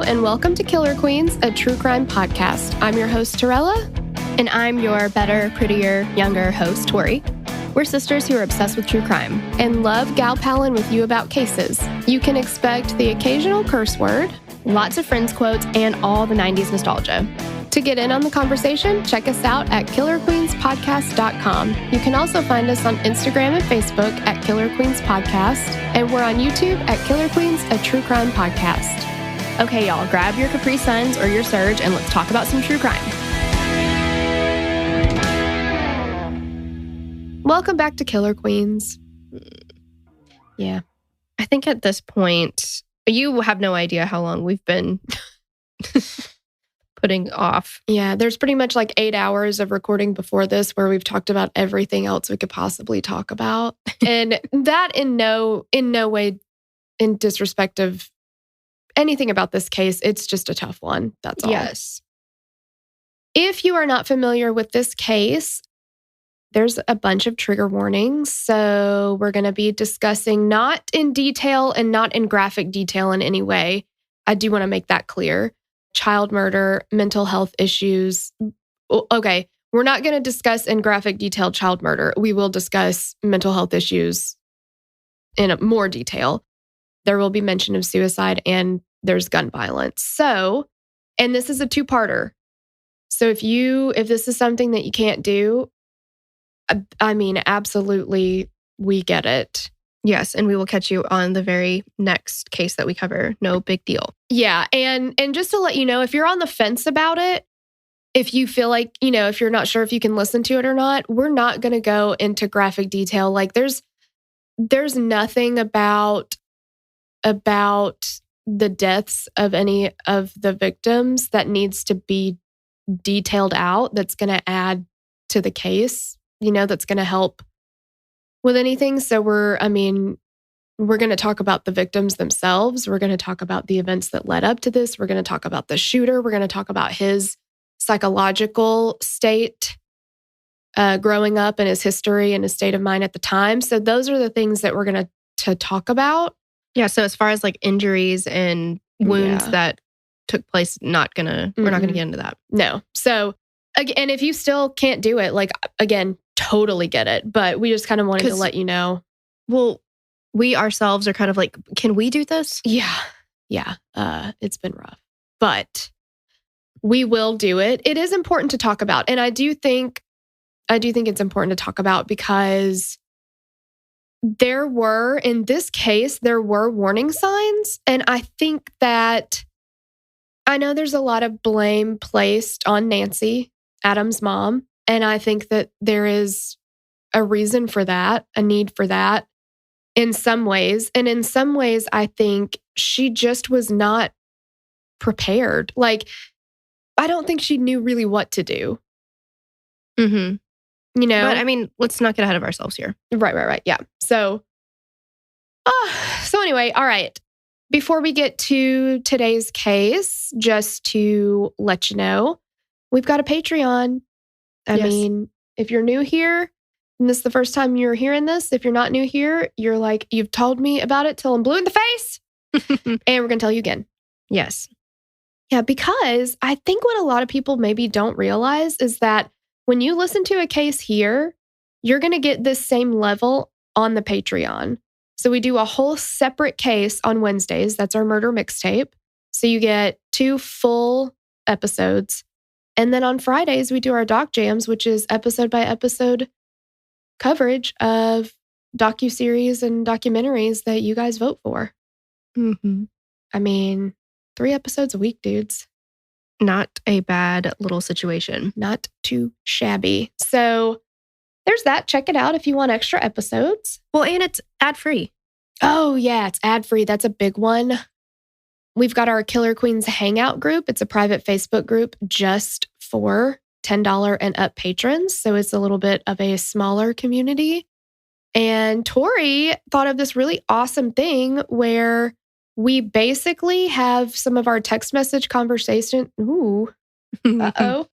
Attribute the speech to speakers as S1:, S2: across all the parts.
S1: and welcome to Killer Queens, a true crime podcast. I'm your host, Torella.
S2: And I'm your better, prettier, younger host, Tori. We're sisters who are obsessed with true crime.
S1: And love gal-palin with you about cases. You can expect the occasional curse word,
S2: lots of Friends quotes, and all the 90s nostalgia.
S1: To get in on the conversation, check us out at killerqueenspodcast.com. You can also find us on Instagram and Facebook at Killer Queens Podcast, and we're on YouTube at Killer Queens, a true crime podcast.
S2: Okay, y'all, grab your Capri Suns or your Surge, and let's talk about some true crime.
S1: Welcome back to Killer Queens.
S2: Yeah. I think at this point, you have no idea how long we've been putting off.
S1: Yeah, there's pretty much like 8 hours of recording before this where we've talked about everything else we could possibly talk about. And that in no way in disrespect of anything about this case, it's just a tough one. That's all.
S2: Yes.
S1: If you are not familiar with this case, there's a bunch of trigger warnings. So we're going to be discussing not in detail and not in graphic detail in any way. I do want to make that clear. Child murder, mental health issues. Okay, we're not going to discuss in graphic detail child murder. We will discuss mental health issues in more detail. There will be mention of suicide and there's gun violence. So, and this is a two-parter. So if this is something that you can't do, I mean, absolutely, we get it.
S2: Yes, and we will catch you on the very next case that we cover. No big deal.
S1: Yeah, and just to let you know, if you're on the fence about it, if you feel like, if you're not sure if you can listen to it or not, we're not going to go into graphic detail. Like there's nothing about the deaths of any of the victims that needs to be detailed out that's going to add to the case, that's going to help with anything. So we're going to talk about the victims themselves. We're going to talk about the events that led up to this. We're going to talk about the shooter. We're going to talk about his psychological state growing up and his history and his state of mind at the time. So those are the things that we're going to talk about.
S2: Yeah. So as far as like injuries and wounds that took place, we're not gonna get into that.
S1: No. So again, if you still can't do it, like again, totally get it. But we just kind of wanted to let you know.
S2: Well, we ourselves are kind of like, can we do this?
S1: Yeah. It's been rough, but we will do it. It is important to talk about, and I do think it's important to talk about because in this case, there were warning signs. And I think that, I know there's a lot of blame placed on Nancy, Adam's mom. And I think that there is a reason for that, a need for that in some ways. And in some ways, I think she just was not prepared. Like, I don't think she knew really what to do.
S2: Mm-hmm. But I mean, let's not get ahead of ourselves here.
S1: Right. Yeah. So anyway, all right. Before we get to today's case, just to let you know, we've got a Patreon. I mean, if you're new here and this is the first time you're hearing this, if you're not new here, you're like, you've told me about it till I'm blue in the face. And we're going to tell you again.
S2: Yes.
S1: Yeah, because I think what a lot of people maybe don't realize is that when you listen to a case here, you're going to get this same level on the Patreon. So we do a whole separate case on Wednesdays. That's our murder mixtape. So you get 2 full episodes. And then on Fridays, we do our doc jams, which is episode by episode coverage of docuseries and documentaries that you guys vote for.
S2: Mm-hmm.
S1: I mean, 3 episodes a week, dudes.
S2: Not a bad little situation.
S1: Not too shabby. So there's that. Check it out if you want extra episodes.
S2: Well, and it's ad-free.
S1: Oh, yeah, it's ad-free. That's a big one. We've got our Killer Queens Hangout group. It's a private Facebook group just for $10 and up patrons. So it's a little bit of a smaller community. And Tori thought of this really awesome thing where we basically have some of our text message conversation. Ooh. Uh-oh.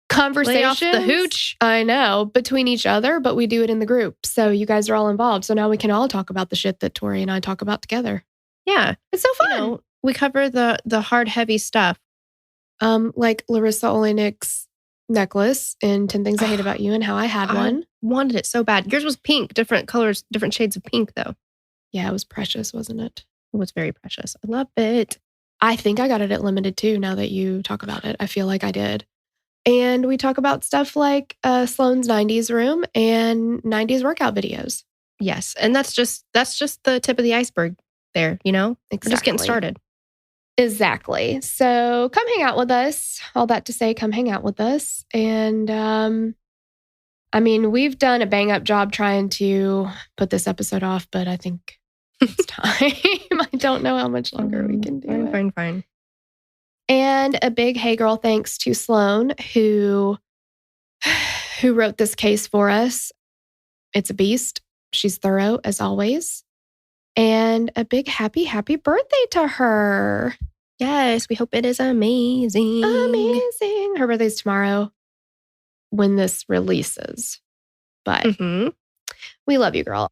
S1: Conversations.
S2: Lay off the hooch.
S1: I know. Between each other, but we do it in the group. So you guys are all involved. So now we can all talk about the shit that Tori and I talk about together.
S2: Yeah.
S1: It's so fun.
S2: We cover the hard, heavy stuff.
S1: Like Larissa Oleynik's necklace in 10 Things I Hate About You and how I had one.
S2: Wanted it so bad. Yours was pink, different colors, different shades of pink, though.
S1: Yeah, it was precious, wasn't it?
S2: It was very precious. I love it.
S1: I think I got it at Limited too, now that you talk about it. I feel like I did. And we talk about stuff like Sloane's 90s room and 90s workout videos.
S2: Yes. And that's just the tip of the iceberg there, you know?
S1: Exactly.
S2: We're just getting started.
S1: Exactly. So come hang out with us. All that to say, come hang out with us. And I mean, we've done a bang up job trying to put this episode off, but I think it's time. I don't know how much longer we can do it.
S2: Fine.
S1: And a big hey girl thanks to Sloane who wrote this case for us. It's a beast. She's thorough as always. And a big happy birthday to her.
S2: Yes, we hope it is amazing.
S1: Amazing. Her birthday's tomorrow when this releases. But we love you, girl.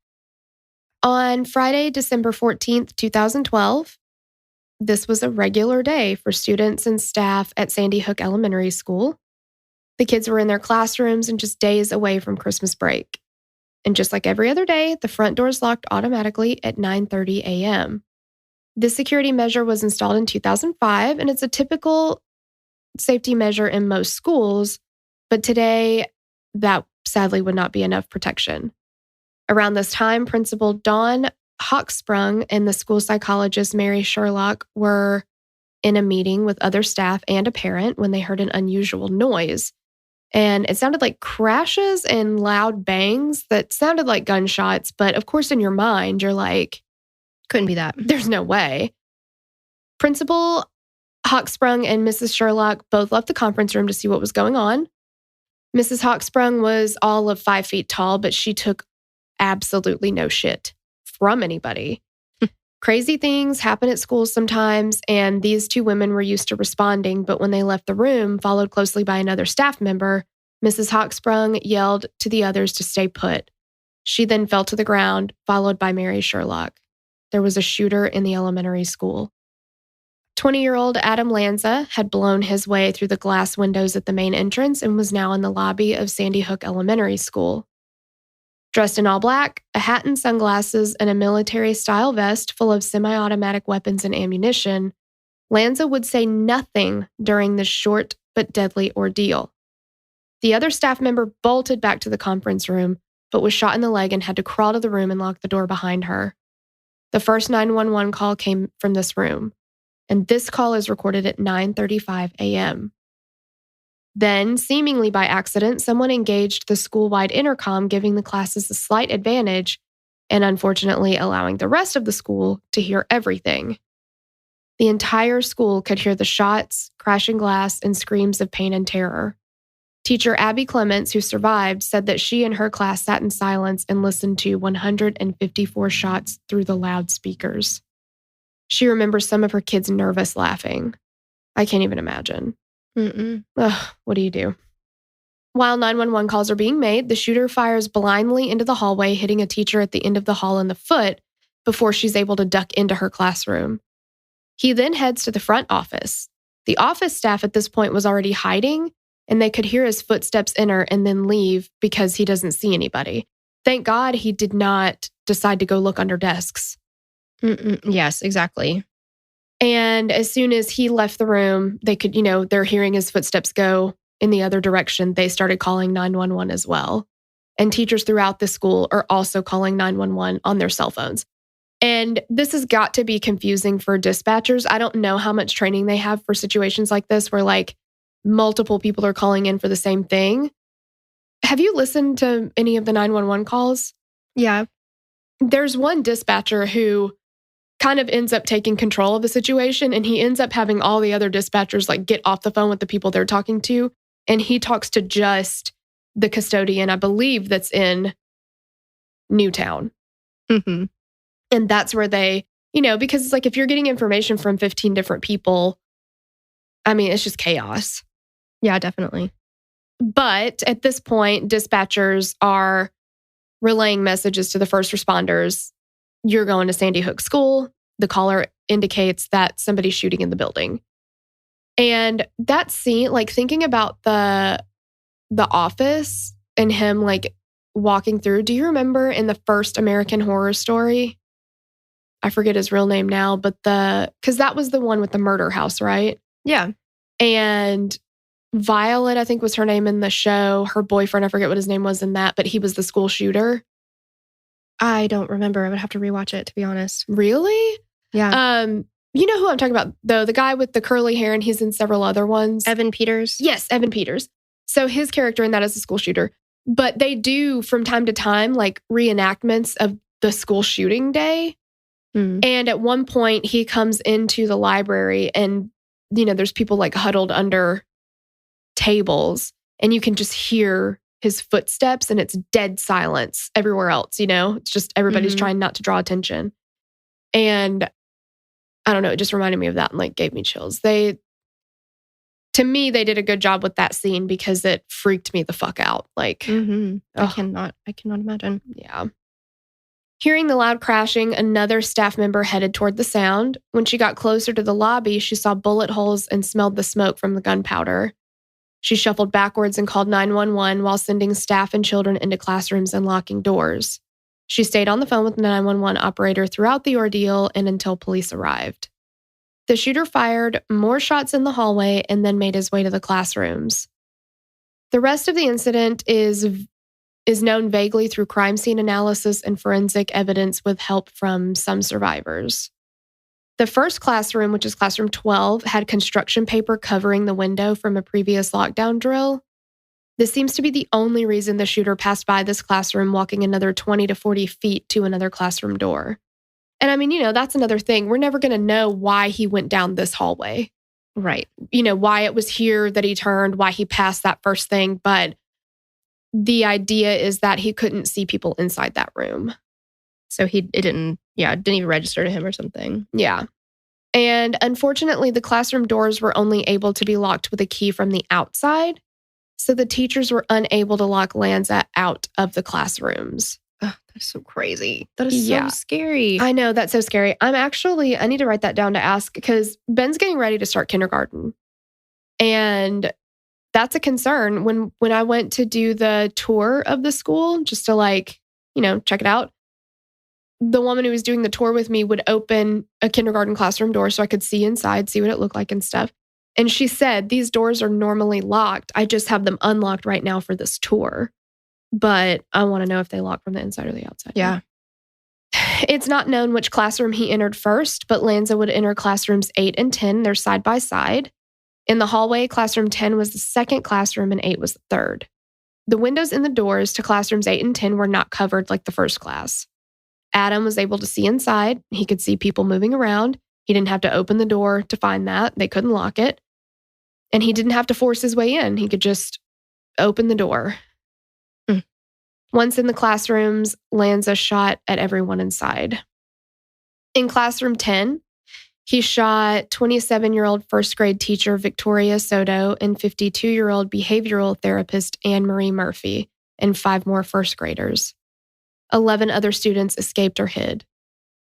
S1: On Friday, December 14th, 2012, this was a regular day for students and staff at Sandy Hook Elementary School. The kids were in their classrooms and just days away from Christmas break. And just like every other day, the front doors locked automatically at 9:30 a.m. This security measure was installed in 2005, and it's a typical safety measure in most schools. But today, that sadly would not be enough protection. Around this time, Principal Dawn Hawksprung and the school psychologist Mary Sherlock were in a meeting with other staff and a parent when they heard an unusual noise. And it sounded like crashes and loud bangs that sounded like gunshots. But of course, in your mind, you're like,
S2: couldn't be that.
S1: There's no way. Principal Hawksprung and Mrs. Sherlock both left the conference room to see what was going on. Mrs. Hawksprung was all of 5 feet tall, but she took absolutely no shit from anybody. Crazy things happen at schools sometimes, and these two women were used to responding, but when they left the room, followed closely by another staff member, Mrs. Hawksprung yelled to the others to stay put. She then fell to the ground, followed by Mary Sherlock. There was a shooter in the elementary school. 20-year-old Adam Lanza had blown his way through the glass windows at the main entrance and was now in the lobby of Sandy Hook Elementary School. Dressed in all black, a hat and sunglasses, and a military-style vest full of semi-automatic weapons and ammunition, Lanza would say nothing during this short but deadly ordeal. The other staff member bolted back to the conference room, but was shot in the leg and had to crawl to the room and lock the door behind her. The first 911 call came from this room, and this call is recorded at 9:35 a.m. Then, seemingly by accident, someone engaged the school-wide intercom, giving the classes a slight advantage and unfortunately allowing the rest of the school to hear everything. The entire school could hear the shots, crashing glass, and screams of pain and terror. Teacher Abby Clements, who survived, said that she and her class sat in silence and listened to 154 shots through the loudspeakers. She remembers some of her kids nervous laughing. I can't even imagine. Ugh, what do you do? While 911 calls are being made, the shooter fires blindly into the hallway, hitting a teacher at the end of the hall in the foot before she's able to duck into her classroom. He then heads to the front office. The office staff at this point was already hiding, and they could hear his footsteps enter and then leave because he doesn't see anybody. Thank God he did not decide to go look under desks.
S2: Yes, exactly.
S1: And as soon as he left the room, they could, they're hearing his footsteps go in the other direction. They started calling 911 as well. And teachers throughout the school are also calling 911 on their cell phones. And this has got to be confusing for dispatchers. I don't know how much training they have for situations like this where like multiple people are calling in for the same thing. Have you listened to any of the 911 calls?
S2: Yeah.
S1: There's one dispatcher who kind of ends up taking control of the situation, and he ends up having all the other dispatchers like get off the phone with the people they're talking to, and he talks to just the custodian, I believe, that's in Newtown. And that's where they, because it's like if you're getting information from 15 different people, I mean, it's just chaos.
S2: Yeah, definitely.
S1: But at this point, dispatchers are relaying messages to the first responders. You're going to Sandy Hook School. The caller indicates that somebody's shooting in the building. And that scene, like thinking about the office and him like walking through. Do you remember in the first American Horror Story? I forget his real name now, but because that was the one with the murder house, right?
S2: Yeah.
S1: And Violet, I think was her name in the show. Her boyfriend, I forget what his name was in that, but he was the school shooter.
S2: I don't remember. I would have to rewatch it, to be honest.
S1: Really?
S2: Yeah.
S1: You know who I'm talking about, though? The guy with the curly hair, and he's in several other ones.
S2: Evan Peters?
S1: Yes, Evan Peters. So his character in that is a school shooter. But they do, from time to time, like reenactments of the school shooting day. And at one point, he comes into the library and, there's people like huddled under tables, and you can just hear his footsteps, and it's dead silence everywhere else. It's just everybody's trying not to draw attention. And I don't know, it just reminded me of that and like gave me chills. To me, they did a good job with that scene because it freaked me the fuck out. Like,
S2: I cannot imagine.
S1: Yeah. Hearing the loud crashing, another staff member headed toward the sound. When she got closer to the lobby, she saw bullet holes and smelled the smoke from the gunpowder. She shuffled backwards and called 911 while sending staff and children into classrooms and locking doors. She stayed on the phone with the 911 operator throughout the ordeal and until police arrived. The shooter fired more shots in the hallway and then made his way to the classrooms. The rest of the incident is known vaguely through crime scene analysis and forensic evidence with help from some survivors. The first classroom, which is classroom 12, had construction paper covering the window from a previous lockdown drill. This seems to be the only reason the shooter passed by this classroom, walking another 20 to 40 feet to another classroom door. And I mean, that's another thing. We're never going to know why he went down this hallway.
S2: Right.
S1: Why it was here that he turned, why he passed that first thing. But the idea is that he couldn't see people inside that room.
S2: So it didn't even register to him or something.
S1: Yeah. And unfortunately, the classroom doors were only able to be locked with a key from the outside. So the teachers were unable to lock Lanza out of the classrooms.
S2: Oh, that's so crazy. That is so scary.
S1: I know, that's so scary. I need to write that down to ask because Ben's getting ready to start kindergarten. And that's a concern. When I went to do the tour of the school, just to check it out, the woman who was doing the tour with me would open a kindergarten classroom door so I could see inside, see what it looked like and stuff. And she said, these doors are normally locked. I just have them unlocked right now for this tour. But I want to know if they lock from the inside or the outside.
S2: Yeah.
S1: It's not known which classroom he entered first, but Lanza would enter classrooms 8 and 10. They're side by side. In the hallway, classroom 10 was the second classroom and 8 was the third. The windows in the doors to classrooms 8 and 10 were not covered like the first class. Adam was able to see inside. He could see people moving around. He didn't have to open the door to find that. They couldn't lock it. And he didn't have to force his way in. He could just open the door. Once in the classrooms, Lanza shot at everyone inside. In classroom 10, he shot 27-year-old first grade teacher Victoria Soto and 52-year-old behavioral therapist Anne Marie Murphy and 5 more first graders. 11 other students escaped or hid.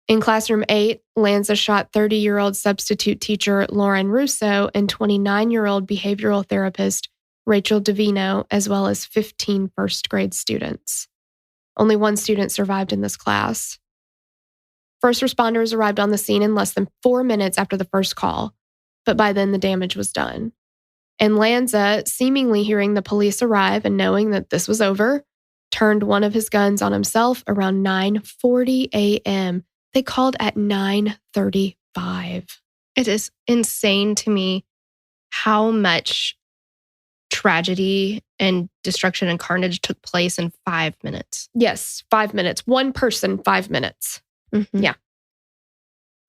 S1: In classroom 8, Lanza shot 30-year-old substitute teacher Lauren Russo and 29-year-old behavioral therapist Rachel Davino, as well as 15 first grade students. Only 1 student survived in this class. First responders arrived on the scene in less than 4 minutes after the first call, but by then the damage was done. And Lanza, seemingly hearing the police arrive and knowing that this was over, turned one of his guns on himself around 9:40 a.m. They called at 9:35.
S2: It is insane to me how much tragedy and destruction and carnage took place in 5 minutes.
S1: Yes, 5 minutes. One person, 5 minutes. Yeah.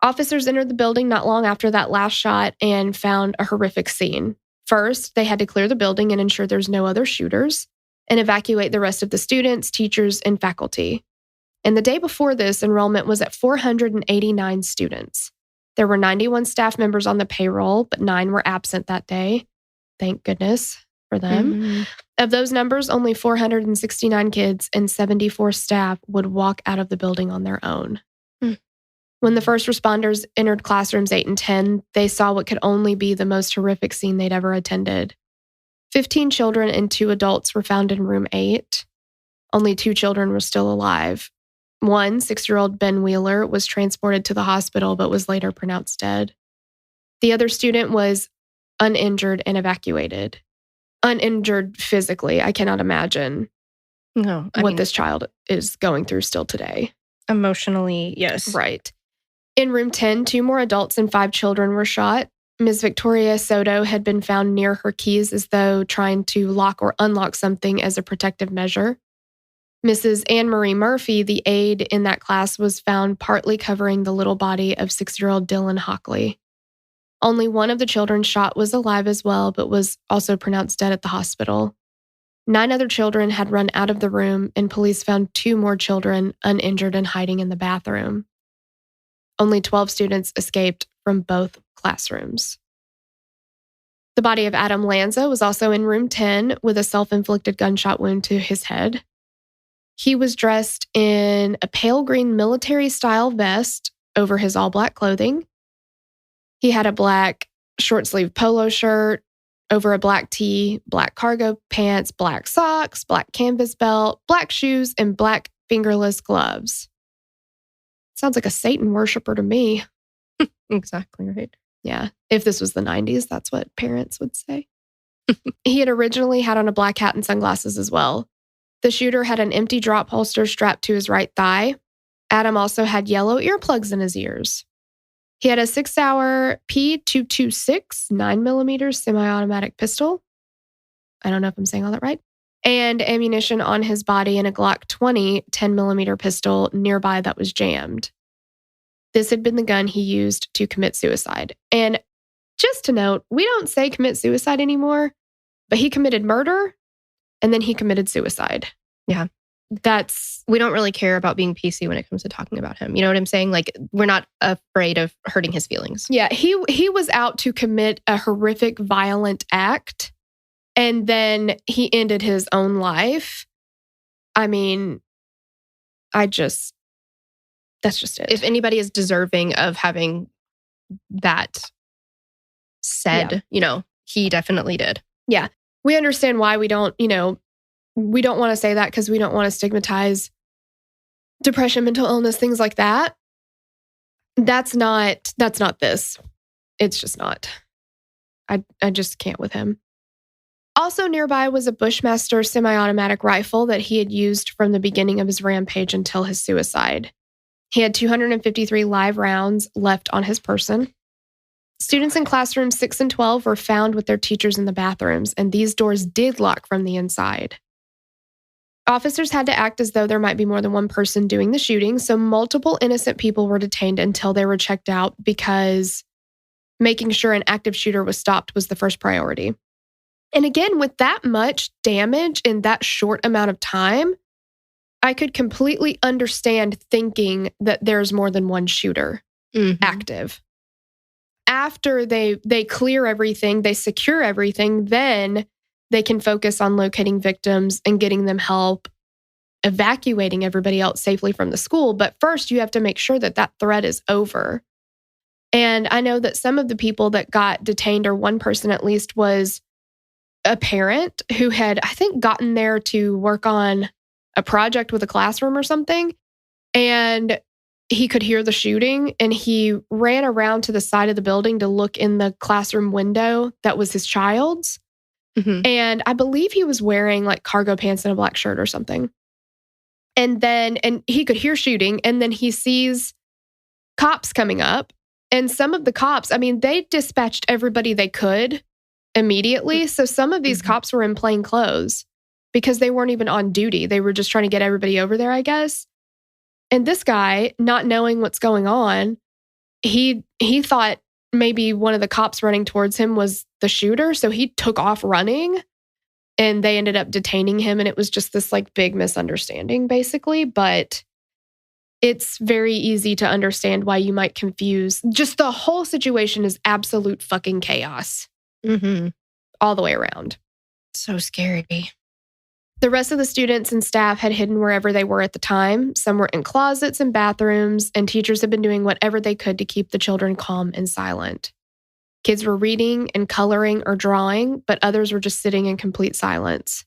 S1: Officers entered the building not long after that last shot and found a horrific scene. First, they had to clear the building and ensure there's no other shooters and evacuate the rest of the students, teachers, and faculty. And the day before this, enrollment was at 489 students. There were 91 staff members on the payroll, but 9 were absent that day. Thank goodness for them. Of those numbers, only 469 kids and 74 staff would walk out of the building on their own. When the first responders entered classrooms 8 and 10, they saw what could only be the most horrific scene they'd ever attended. 15 children and 2 adults were found in room 8. Only 2 children were still alive. One, 6-year-old Ben Wheeler, was transported to the hospital but was later pronounced dead. The other student was uninjured and evacuated. Uninjured physically. I cannot imagine what this child is going through still today.
S2: Emotionally, yes.
S1: Right. In room 10, 2 more adults and 5 children were shot. Ms. Victoria Soto had been found near her keys as though trying to lock or unlock something as a protective measure. Mrs. Anne Marie Murphy, the aide in that class, was found partly covering the little body of 6-year-old Dylan Hockley. Only one of the children shot was alive as well, but was also pronounced dead at the hospital. 9 other children had run out of the room, and police found 2 more children uninjured and hiding in the bathroom. Only 12 students escaped from both classrooms. The body of Adam Lanza was also in room 10 with a self-inflicted gunshot wound to his head. He was dressed in a pale green military-style vest over his all-black clothing. He had a black short-sleeved polo shirt over a black tee, black cargo pants, black socks, black canvas belt, black shoes, and black fingerless gloves. Sounds like a Satan worshiper to me.
S2: Exactly right.
S1: Yeah. If this was the 90s, that's what parents would say. He had originally had on a black hat and sunglasses as well. The shooter had an empty drop holster strapped to his right thigh. Adam also had yellow earplugs in his ears. He had a 6-hour P226 9mm semi-automatic pistol. I don't know if I'm saying all that right. And ammunition on his body and a Glock 20 10mm pistol nearby that was jammed. This had been the gun he used to commit suicide. And just to note, we don't say commit suicide anymore, but he committed murder and then he committed suicide.
S2: Yeah. We don't really care about being PC when it comes to talking about him. You know what I'm saying? Like, we're not afraid of hurting his feelings.
S1: Yeah, he was out to commit a horrific, violent act, and then he ended his own life. I mean, that's just it.
S2: If anybody is deserving of having that said, he definitely did.
S1: Yeah. We understand why we don't want to say that because we don't want to stigmatize depression, mental illness, things like that. That's not this. It's just not. I just can't with him. Also nearby was a Bushmaster semi-automatic rifle that he had used from the beginning of his rampage until his suicide. He had 253 live rounds left on his person. Students in classrooms 6 and 12 were found with their teachers in the bathrooms, and these doors did lock from the inside. Officers had to act as though there might be more than one person doing the shooting, so multiple innocent people were detained until they were checked out because making sure an active shooter was stopped was the first priority. And again, with that much damage in that short amount of time, I could completely understand thinking that there's more than one shooter active. After they clear everything, they secure everything, then they can focus on locating victims and getting them help, evacuating everybody else safely from the school. But first, you have to make sure that that threat is over. And I know that some of the people that got detained, or one person at least, was a parent who had, I think, gotten there to work on a project with a classroom or something. And he could hear the shooting and he ran around to the side of the building to look in the classroom window that was his child's. Mm-hmm. And I believe he was wearing like cargo pants and a black shirt or something. And he could hear shooting, and then he sees cops coming up. And some of the cops, I mean, they dispatched everybody they could immediately. So some of these cops were in plain clothes because they weren't even on duty. They were just trying to get everybody over there, I guess. And this guy, not knowing what's going on, he thought maybe one of the cops running towards him was the shooter. So he took off running, and they ended up detaining him. And it was just this like big misunderstanding, basically. But it's very easy to understand why you might confuse. Just the whole situation is absolute fucking chaos. Mm-hmm. All the way around.
S2: So scary.
S1: The rest of the students and staff had hidden wherever they were at the time. Some were in closets and bathrooms, and teachers had been doing whatever they could to keep the children calm and silent. Kids were reading and coloring or drawing, but others were just sitting in complete silence.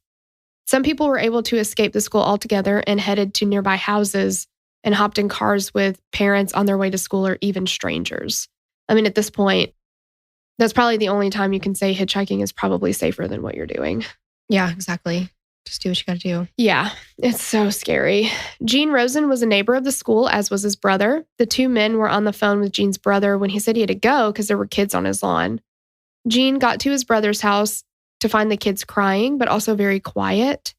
S1: Some people were able to escape the school altogether and headed to nearby houses and hopped in cars with parents on their way to school or even strangers. I mean, at this point, that's probably the only time you can say hitchhiking is probably safer than what you're doing.
S2: Yeah, exactly. Just do what you got to do.
S1: Yeah, it's so scary. Gene Rosen was a neighbor of the school, as was his brother. The two men were on the phone with Gene's brother when he said he had to go because there were kids on his lawn. Gene got to his brother's house to find the kids crying, but also very quiet.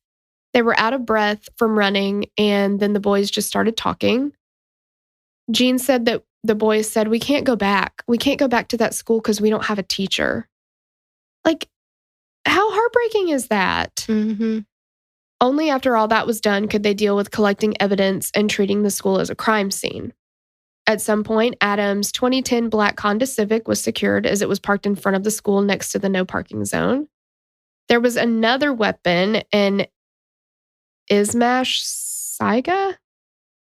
S1: They were out of breath from running, and then the boys just started talking. Gene said that the boys said, "We can't go back. We can't go back to that school because we don't have a teacher." Like, how heartbreaking is that?
S2: Mm-hmm.
S1: Only after all that was done could they deal with collecting evidence and treating the school as a crime scene. At some point, Adam's 2010 black Honda Civic was secured as it was parked in front of the school next to the no parking zone. There was another weapon, an Ismash Saiga?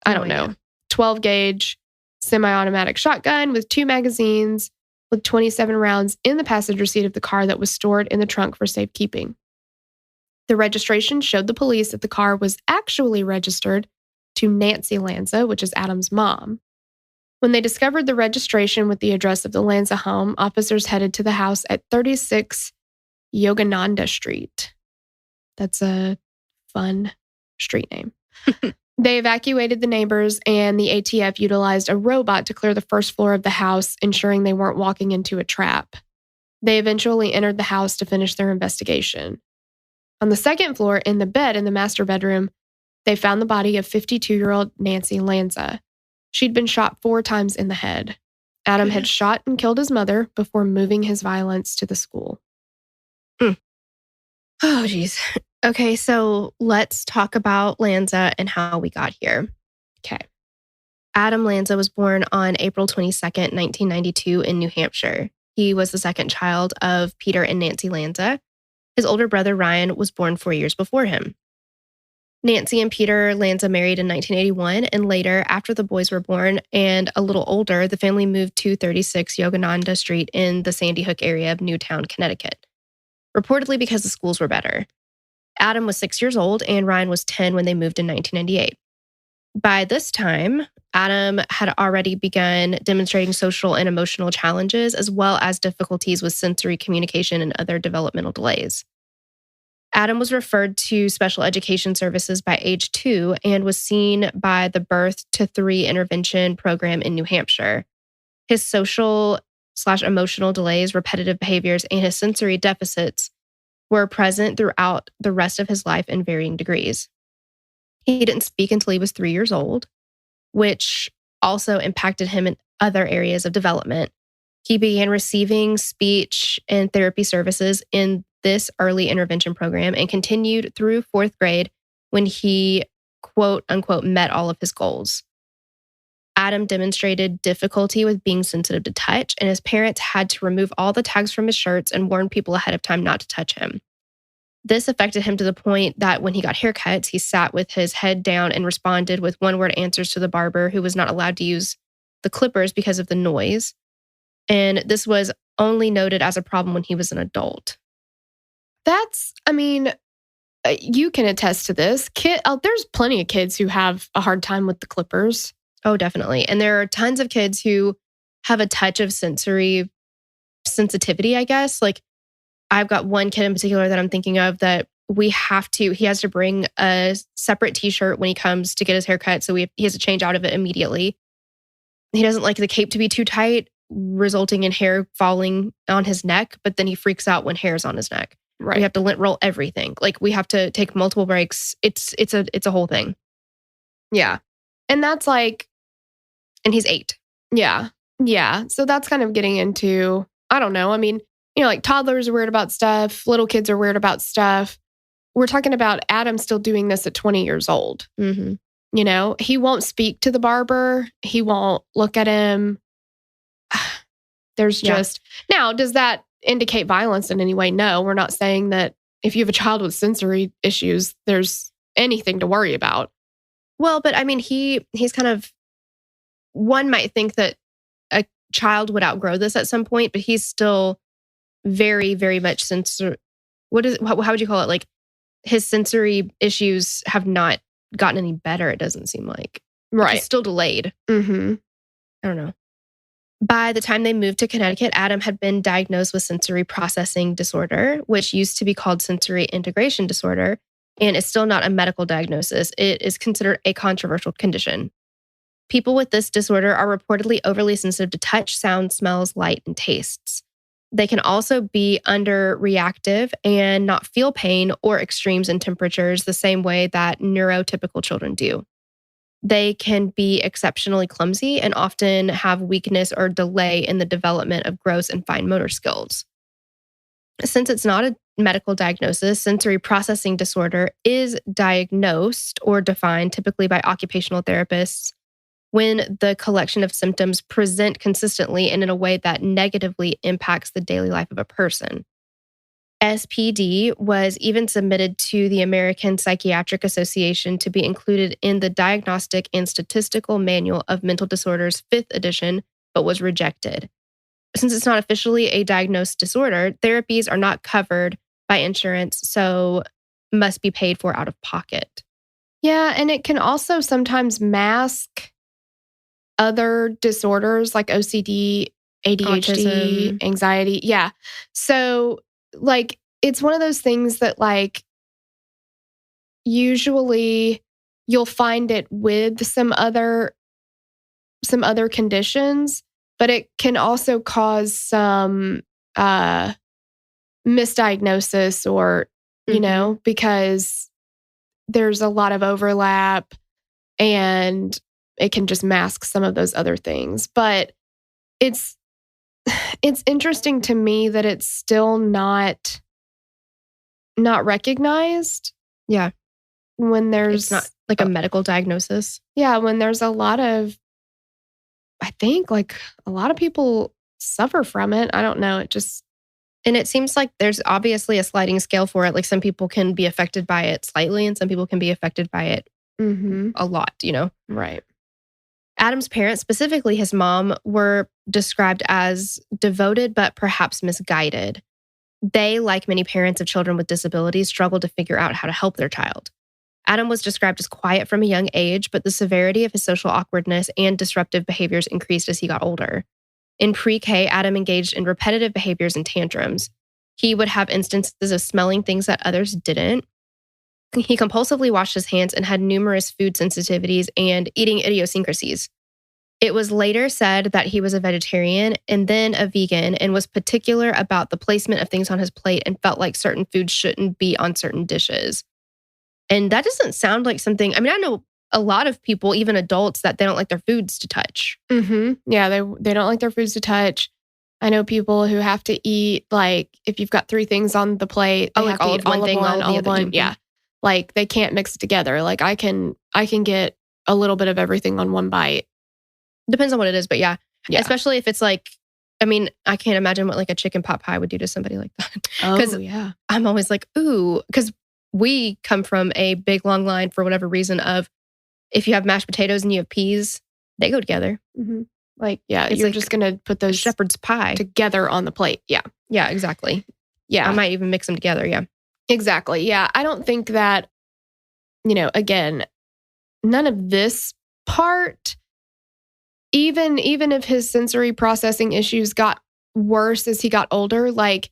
S1: I don't know. 12-gauge semi-automatic shotgun with 2 magazines with 27 rounds in the passenger seat of the car that was stored in the trunk for safekeeping. The registration showed the police that the car was actually registered to Nancy Lanza, which is Adam's mom. When they discovered the registration with the address of the Lanza home, officers headed to the house at 36 Yogananda Street. That's a fun street name. They evacuated the neighbors, and the ATF utilized a robot to clear the first floor of the house, ensuring they weren't walking into a trap. They eventually entered the house to finish their investigation. On the second floor, in the bed in the master bedroom, they found the body of 52-year-old Nancy Lanza. She'd been shot 4 times in the head. Adam had shot and killed his mother before moving his violence to the school.
S2: Oh, geez. Okay, so let's talk about Lanza and how we got here.
S1: Okay.
S2: Adam Lanza was born on April 22nd, 1992 in New Hampshire. He was the second child of Peter and Nancy Lanza. His older brother, Ryan, was born 4 years before him. Nancy and Peter Lanza married in 1981, and later, after the boys were born and a little older, the family moved to 36 Yogananda Street in the Sandy Hook area of Newtown, Connecticut, reportedly because the schools were better. Adam was 6 years old, and Ryan was 10 when they moved in 1998. By this time, Adam had already begun demonstrating social and emotional challenges, as well as difficulties with sensory communication and other developmental delays. Adam was referred to special education services by age 2 and was seen by the Birth to 3 intervention program in New Hampshire. His social/emotional delays, repetitive behaviors, and his sensory deficits were present throughout the rest of his life in varying degrees. He didn't speak until he was 3 years old, which also impacted him in other areas of development. He began receiving speech and therapy services in this early intervention program and continued through 4th grade when he, quote unquote, met all of his goals. Adam demonstrated difficulty with being sensitive to touch, and his parents had to remove all the tags from his shirts and warn people ahead of time not to touch him. This affected him to the point that when he got haircuts, he sat with his head down and responded with one-word answers to the barber, who was not allowed to use the clippers because of the noise. And this was only noted as a problem when he was an adult.
S1: You can attest to this. There's plenty of kids who have a hard time with the clippers.
S2: Oh, definitely. And there are tons of kids who have a touch of sensory sensitivity, I guess. Like, I've got one kid in particular that I'm thinking of that he has to bring a separate t-shirt when he comes to get his haircut. So he has to change out of it immediately. He doesn't like the cape to be too tight, resulting in hair falling on his neck, but then he freaks out when hair's on his neck.
S1: Right.
S2: We have to lint roll everything. Like, we have to take multiple breaks. It's a whole thing.
S1: Yeah. And that's like,
S2: and he's 8.
S1: Yeah. Yeah. So that's kind of getting into, I don't know. I mean, like toddlers are weird about stuff. Little kids are weird about stuff. We're talking about Adam still doing this at 20 years old.
S2: Mm-hmm.
S1: He won't speak to the barber. He won't look at him. There's just... Now, does that indicate violence in any way? No, we're not saying that if you have a child with sensory issues, there's anything to worry about.
S2: Well, but I mean, he's kind of, one might think that a child would outgrow this at some point, but he's still very, very much how would you call it? Like, his sensory issues have not gotten any better, it doesn't seem like.
S1: Right.
S2: He's still delayed.
S1: Mm-hmm.
S2: I don't know. By the time they moved to Connecticut, Adam had been diagnosed with sensory processing disorder, which used to be called sensory integration disorder, and is still not a medical diagnosis. It is considered a controversial condition. People with this disorder are reportedly overly sensitive to touch, sound, smells, light, and tastes. They can also be underreactive and not feel pain or extremes in temperatures the same way that neurotypical children do. They can be exceptionally clumsy and often have weakness or delay in the development of gross and fine motor skills. Since it's not a medical diagnosis, sensory processing disorder is diagnosed or defined typically by occupational therapists when the collection of symptoms present consistently and in a way that negatively impacts the daily life of a person. SPD was even submitted to the American Psychiatric Association to be included in the Diagnostic and Statistical Manual of Mental Disorders 5th edition, but was rejected. Since it's not officially a diagnosed disorder, therapies are not covered by insurance, so must be paid for out of pocket.
S1: Yeah, and it can also sometimes mask other disorders like OCD, ADHD,
S2: Autism.
S1: anxiety. Yeah. So, like, it's one of those things that, like, usually you'll find it with some other conditions, but it can also cause some misdiagnosis or, you know, because there's a lot of overlap and it can just mask some of those other things. But it's interesting to me that it's still not recognized.
S2: Yeah.
S1: When there's
S2: It's not like a medical diagnosis.
S1: Yeah, when there's a lot of, I think, like, a lot of people suffer from it. I don't know.
S2: And it seems like there's obviously a sliding scale for it. Like, some people can be affected by it slightly and some people can be affected by it a lot, you know?
S1: Right.
S2: Adam's parents, specifically his mom, were described as devoted but perhaps misguided. They, like many parents of children with disabilities, struggled to figure out how to help their child. Adam was described as quiet from a young age, but the severity of his social awkwardness and disruptive behaviors increased as he got older. In pre-K, Adam engaged in repetitive behaviors and tantrums. He would have instances of smelling things that others didn't. He compulsively washed his hands and had numerous food sensitivities and eating idiosyncrasies. It was later said that he was a vegetarian and then a vegan and was particular about the placement of things on his plate and felt like certain foods shouldn't be on certain dishes. And that doesn't sound like something, I mean, I know a lot of people, even adults, that they don't like their foods to touch.
S1: Yeah, they don't like their foods to touch. I know people who have to eat, like, if you've got 3 things on the plate, they have to eat all of one, all of one. Yeah. Like, they can't mix it together. Like, I can get a little bit of everything on one bite.
S2: Depends on what it is, but yeah. Especially if it's like, I mean, I can't imagine what like a chicken pot pie would do to somebody like that.
S1: Oh, yeah.
S2: I'm always like, ooh, because we come from a big long line for whatever reason of, if you have mashed potatoes and you have peas, they go together.
S1: Like, yeah, it's you're like just going to put those
S2: shepherd's pie
S1: together on the plate. Yeah.
S2: Yeah, exactly.
S1: Yeah.
S2: I might even mix them together. Yeah.
S1: Exactly. Yeah. I don't think that, you know, again, none of this part, even if his sensory processing issues got worse as he got older, like,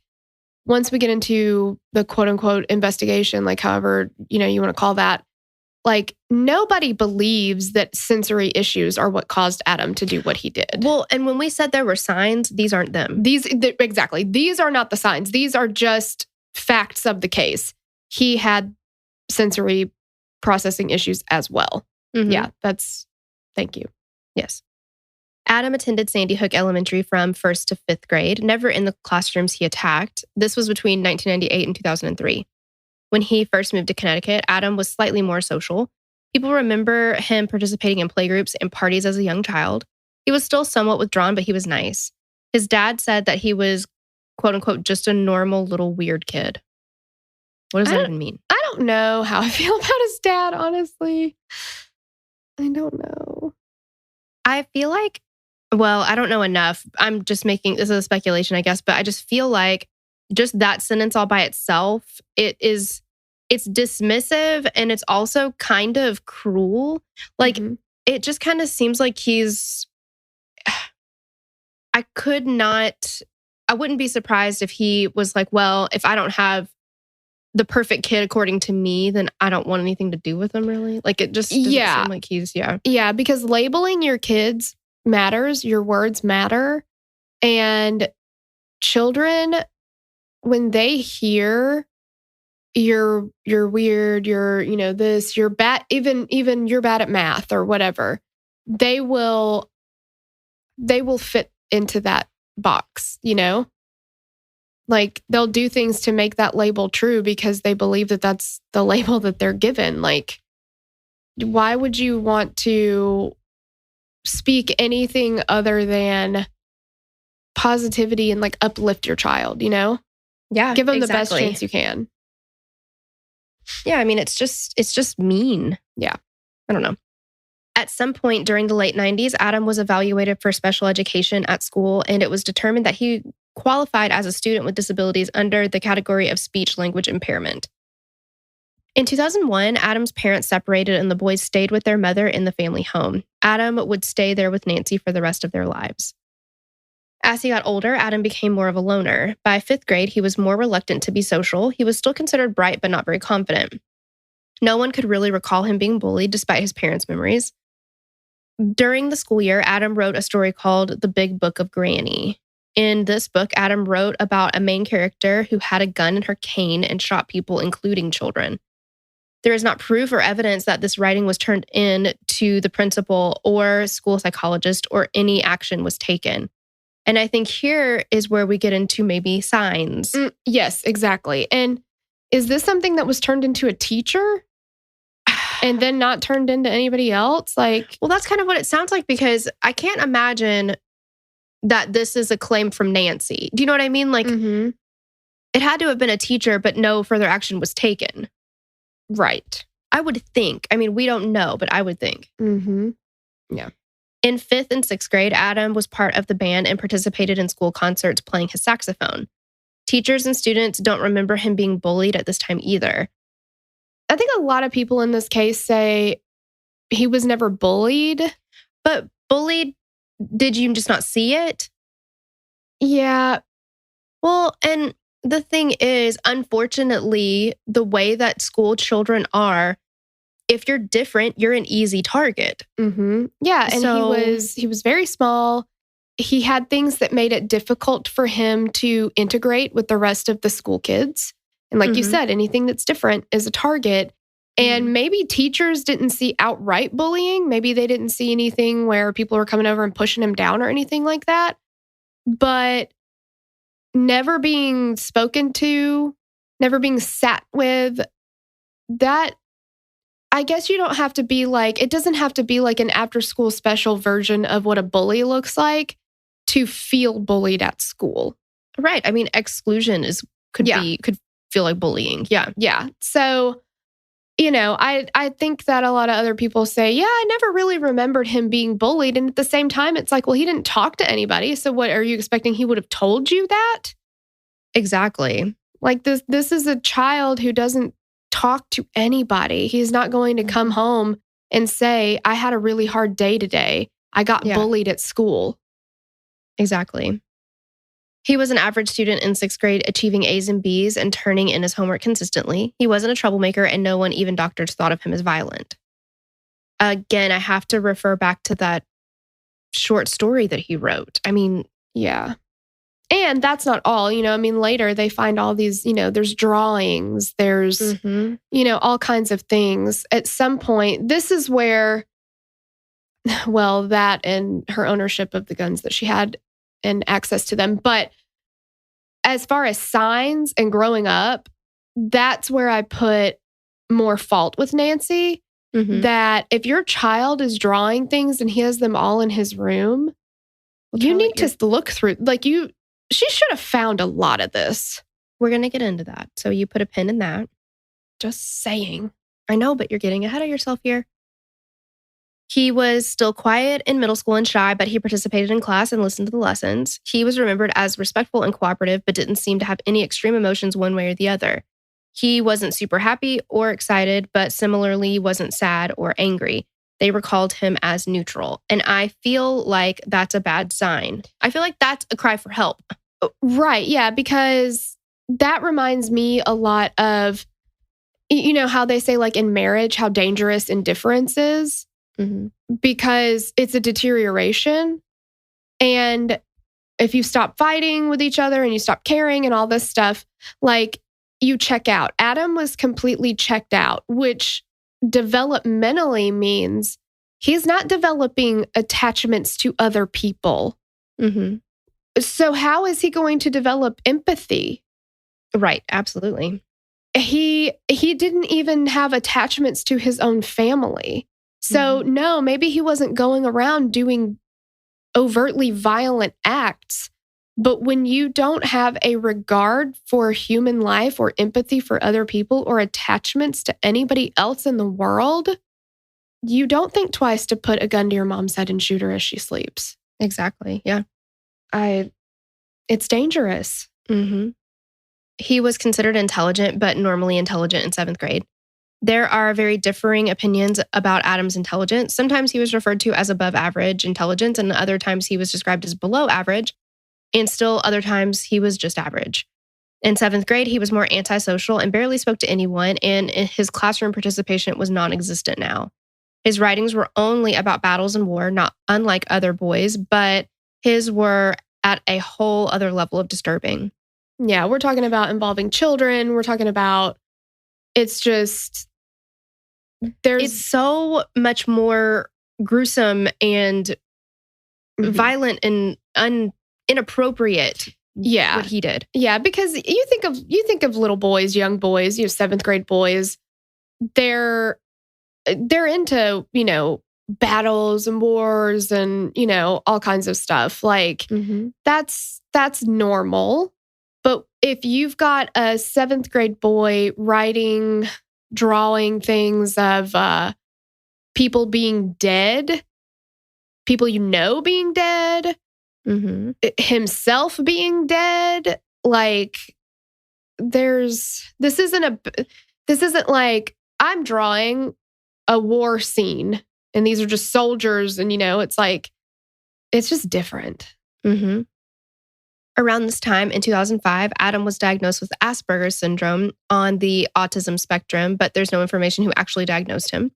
S1: once we get into the quote unquote investigation, like, however, you know, you want to call that, like, nobody believes that sensory issues are what caused Adam to do what he did.
S2: Well, and when we said there were signs, these aren't them.
S1: Exactly. These are not the signs. These are just facts of the case. He had sensory processing issues as well. Yeah, thank you.
S2: Yes. Adam attended Sandy Hook Elementary from 1st to 5th grade, never in the classrooms he attacked. This was between 1998 and 2003. When he first moved to Connecticut, Adam was slightly more social. People remember him participating in playgroups and parties as a young child. He was still somewhat withdrawn, but he was nice. His dad said that he was, quote unquote, just a normal little weird kid. What does that even mean?
S1: I don't know how I feel about his dad, honestly. I don't know.
S2: I feel like, well, I don't know enough. I'm just making, this is a speculation, I guess, but I just feel like just that sentence all by itself, it's dismissive and it's also kind of cruel. Like, it just kind of seems like I wouldn't be surprised if he was like, well, if I don't have the perfect kid according to me, then I don't want anything to do with him, really. Like, it just doesn't seem like he's,
S1: Yeah, because labeling your kids matters. Your words matter. And children, when they hear you're weird, you're, this, you're bad, even you're bad at math or whatever, they will fit into that box, Like, they'll do things to make that label true because they believe that that's the label that they're given. Like, why would you want to speak anything other than positivity and like uplift your child,
S2: Yeah.
S1: Give them the best chance you can.
S2: Yeah, I mean, it's just mean.
S1: Yeah.
S2: I don't know. At some point during the late 90s, Adam was evaluated for special education at school, and it was determined that he qualified as a student with disabilities under the category of speech language impairment. In 2001, Adam's parents separated and the boys stayed with their mother in the family home. Adam would stay there with Nancy for the rest of their lives. As he got older, Adam became more of a loner. By 5th grade, he was more reluctant to be social. He was still considered bright, but not very confident. No one could really recall him being bullied despite his parents' memories. During the school year, Adam wrote a story called The Big Book of Granny. In this book, Adam wrote about a main character who had a gun in her cane and shot people, including children. There is not proof or evidence that this writing was turned in to the principal or school psychologist or any action was taken. And I think here is where we get into maybe signs.
S1: Yes, exactly. And is this something that was turned into a teacher and then not turned into anybody else? Like,
S2: well, that's kind of what it sounds like, because I can't imagine that this is a claim from Nancy. Do you know what I mean? Like, it had to have been a teacher, but no further action was taken.
S1: Right.
S2: I would think. I mean, we don't know, but I would think.
S1: Yeah.
S2: In 5th and 6th grade, Adam was part of the band and participated in school concerts playing his saxophone. Teachers and students don't remember him being bullied at this time either.
S1: I think a lot of people in this case say he was never bullied.
S2: But bullied, did you just not see it?
S1: Yeah.
S2: Well, and the thing is, unfortunately, the way that school children are, if you're different, you're an easy target.
S1: Yeah, and he was very small. He had things that made it difficult for him to integrate with the rest of the school kids. And like you said, anything that's different is a target. And maybe teachers didn't see outright bullying. Maybe they didn't see anything where people were coming over and pushing him down or anything like that. But never being spoken to, never being sat with, that, I guess you don't have to be like, it doesn't have to be like an after school special version of what a bully looks like to feel bullied at school.
S2: Right. I mean, exclusion could feel like bullying. Yeah.
S1: Yeah. So, I think that a lot of other people say, yeah, I never really remembered him being bullied. And at the same time, it's like, well, he didn't talk to anybody. So what are you expecting? He would have told you that?
S2: Exactly.
S1: Like this is a child who doesn't talk to anybody. He's not going to come home and say, I had a really hard day today. I got bullied at school.
S2: Exactly. He was an average student in 6th grade, achieving A's and B's and turning in his homework consistently. He wasn't a troublemaker, and no one, even doctors, thought of him as violent. Again, I have to refer back to that short story that he wrote. I mean,
S1: yeah. And that's not all, later they find all these, there's drawings, there's, all kinds of things. At some point, this is where, well, that and her ownership of the guns that she had and access to them. But as far as signs and growing up, that's where I put more fault with Nancy. That if your child is drawing things and he has them all in his room, you need to look through, she should have found a lot of this.
S2: We're going to get into that. So you put a pin in that.
S1: Just saying.
S2: I know, but you're getting ahead of yourself here. He was still quiet in middle school and shy, but he participated in class and listened to the lessons. He was remembered as respectful and cooperative, but didn't seem to have any extreme emotions one way or the other. He wasn't super happy or excited, but similarly wasn't sad or angry. They recalled him as neutral. And I feel like that's a bad sign. I feel like that's a cry for help.
S1: Right. Yeah. Because that reminds me a lot of, you know, how they say, like in marriage, how dangerous indifference is.
S2: Mm-hmm.
S1: Because it's a deterioration. And if you stop fighting with each other and you stop caring and all this stuff, like you check out. Adam was completely checked out, which developmentally means he's not developing attachments to other people.
S2: Mm-hmm.
S1: So how is he going to develop empathy?
S2: Right, absolutely.
S1: He didn't even have attachments to his own family. So no, maybe he wasn't going around doing overtly violent acts. But when you don't have a regard for human life or empathy for other people or attachments to anybody else in the world, you don't think twice to put a gun to your mom's head and shoot her as she sleeps.
S2: Exactly. Yeah.
S1: It's dangerous.
S2: Mm-hmm. He was considered intelligent, but normally intelligent in 7th grade. There are very differing opinions about Adam's intelligence. Sometimes he was referred to as above average intelligence, and other times he was described as below average, and still other times he was just average. In 7th grade, he was more antisocial and barely spoke to anyone, and his classroom participation was non-existent now. His writings were only about battles and war, not unlike other boys, but his were at a whole other level of disturbing.
S1: Yeah, we're talking about involving children. We're talking about, it's
S2: so much more gruesome and violent and inappropriate.
S1: Yeah,
S2: what he did.
S1: Yeah, because you think of little boys, young boys, 7th grade boys. They're into, battles and wars and, all kinds of stuff. Like that's normal. But if you've got a 7th grade boy writing, drawing things of people being dead, people being dead, himself being dead, like this isn't like I'm drawing a war scene and these are just soldiers and it's like it's just different.
S2: Around this time in 2005, Adam was diagnosed with Asperger's syndrome on the autism spectrum, but there's no information who actually diagnosed him.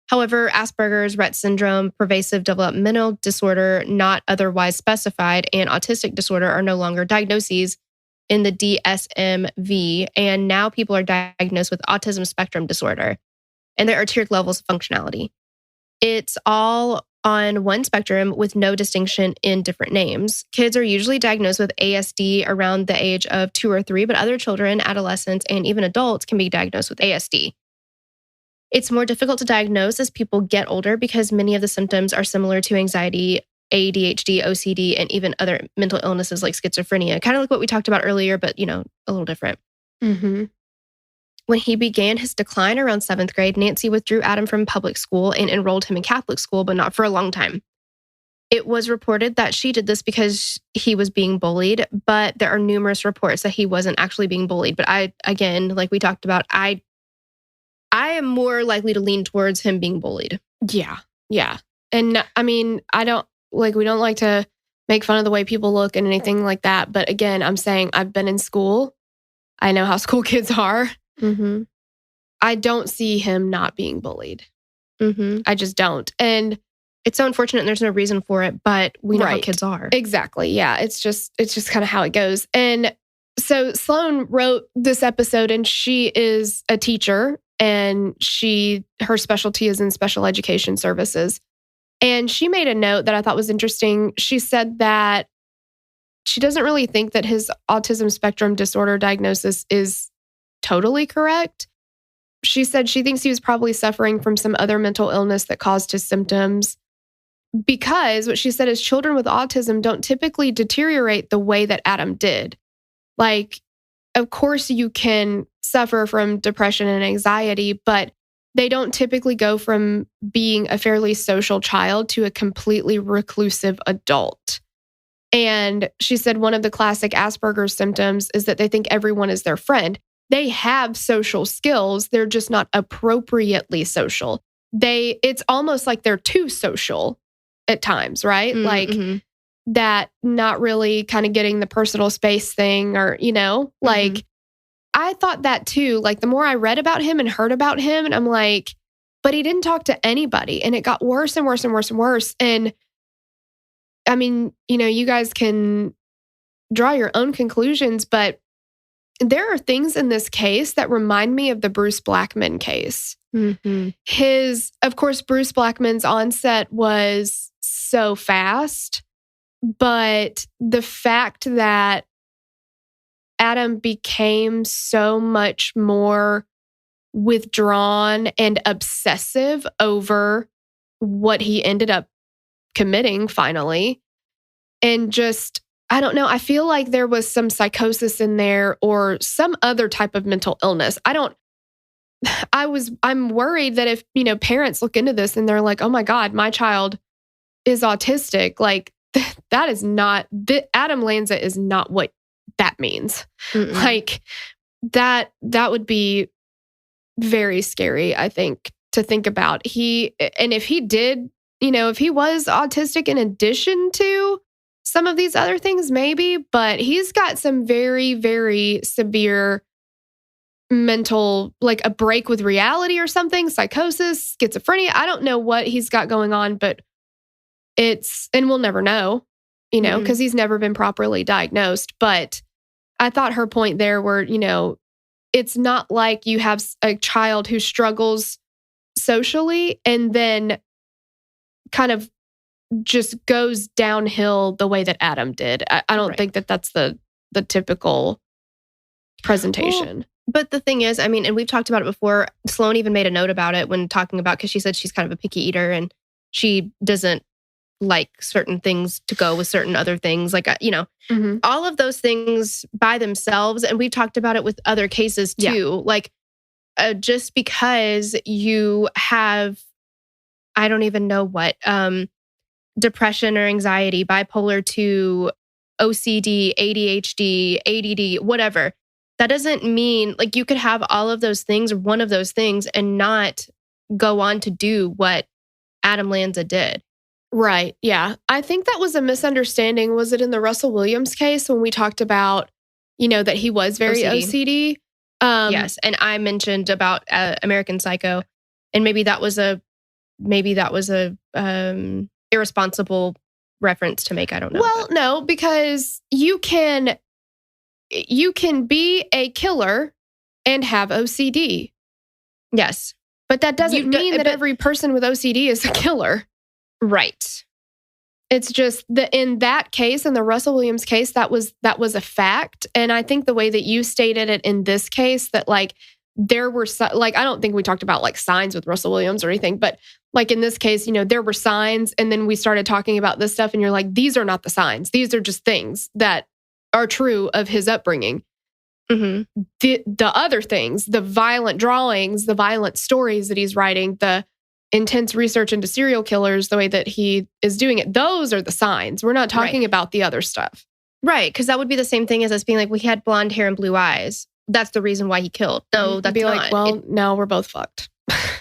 S2: However, Asperger's, Rett syndrome, pervasive developmental disorder not otherwise specified, and autistic disorder are no longer diagnoses in the DSM-V, and now people are diagnosed with autism spectrum disorder, and there are tiered levels of functionality. It's all on one spectrum with no distinction in different names. Kids are usually diagnosed with ASD around the age of 2 or 3, but other children, adolescents, and even adults can be diagnosed with ASD. It's more difficult to diagnose as people get older because many of the symptoms are similar to anxiety, ADHD, OCD, and even other mental illnesses like schizophrenia. Kind of like what we talked about earlier, but, a little different. When he began his decline around 7th grade, Nancy withdrew Adam from public school and enrolled him in Catholic school, but not for a long time. It was reported that she did this because he was being bullied, but there are numerous reports that he wasn't actually being bullied. But again, like we talked about, I am more likely to lean towards him being bullied.
S1: Yeah. And I mean, we don't like to make fun of the way people look and anything like that. But again, I'm saying I've been in school. I know how school kids are. I don't see him not being bullied. I just don't. And
S2: it's so unfortunate and there's no reason for it, but we know how kids are.
S1: Exactly. Yeah. It's just kind of how it goes. And so Sloan wrote this episode and she is a teacher and her specialty is in special education services. And she made a note that I thought was interesting. She said that she doesn't really think that his autism spectrum disorder diagnosis is totally correct. She said she thinks he was probably suffering from some other mental illness that caused his symptoms because what she said is children with autism don't typically deteriorate the way that Adam did. Like of course you can suffer from depression and anxiety, but they don't typically go from being a fairly social child to a completely reclusive adult. And she said one of the classic Asperger's symptoms is that they think everyone is their friend. They have social skills, they're just not appropriately social. It's almost like they're too social at times, right? Like that not really kind of getting the personal space thing or, like I thought that too. Like the more I read about him and heard about him, and I'm like, but he didn't talk to anybody. And it got worse and worse and worse and worse. And I mean, you guys can draw your own conclusions, but there are things in this case that remind me of the Bruce Blackman case. Of course, Bruce Blackman's onset was so fast, but the fact that Adam became so much more withdrawn and obsessive over what he ended up committing finally. And just, I don't know, I feel like there was some psychosis in there or some other type of mental illness. I'm worried that if, parents look into this and they're like, oh my God, my child is autistic, like that is not, Adam Lanza is not what that means. Like that would be very scary, I think, to think about. And if he did, if he was autistic in addition to some of these other things, maybe, but he's got some very, very severe mental, like a break with reality or something, psychosis, schizophrenia. I don't know what he's got going on, but and we'll never know, because he's never been properly diagnosed. But I thought her point there where, it's not like you have a child who struggles socially and then kind of just goes downhill the way that Adam did. I don't think that that's the typical presentation.
S2: Well, but the thing is, I mean, and we've talked about it before, Sloan even made a note about it when talking about, because she said she's kind of a picky eater and she doesn't like certain things to go with certain other things. Like, all of those things by themselves. And we've talked about it with other cases too. Yeah. Like, just because you have, I don't even know what, depression or anxiety, bipolar 2, OCD, ADHD, ADD, whatever. That doesn't mean, like, you could have all of those things or one of those things and not go on to do what Adam Lanza did.
S1: Right. Yeah. I think that was a misunderstanding. Was it in the Russell Williams case when we talked about, that he was very OCD?
S2: Yes. And I mentioned about American Psycho, and maybe that was a irresponsible reference to make. I don't know.
S1: Well, no, because you can be a killer and have OCD.
S2: Yes.
S1: But that doesn't mean that every person with OCD is a killer.
S2: Right.
S1: It's just that in that case, in the Russell Williams case, that was a fact. And I think the way that you stated it in this case, that like there were I don't think we talked about like signs with Russell Williams or anything, but like in this case, there were signs, and then we started talking about this stuff, and you're like, these are not the signs. These are just things that are true of his upbringing. The other things, the violent drawings, the violent stories that he's writing, the intense research into serial killers, the way that he is doing it, those are the signs. We're not talking about the other stuff.
S2: Right, because that would be the same thing as us being like, we had blonde hair and blue eyes. That's the reason why he killed. No, that's not.
S1: Like, well, no, we're both fucked.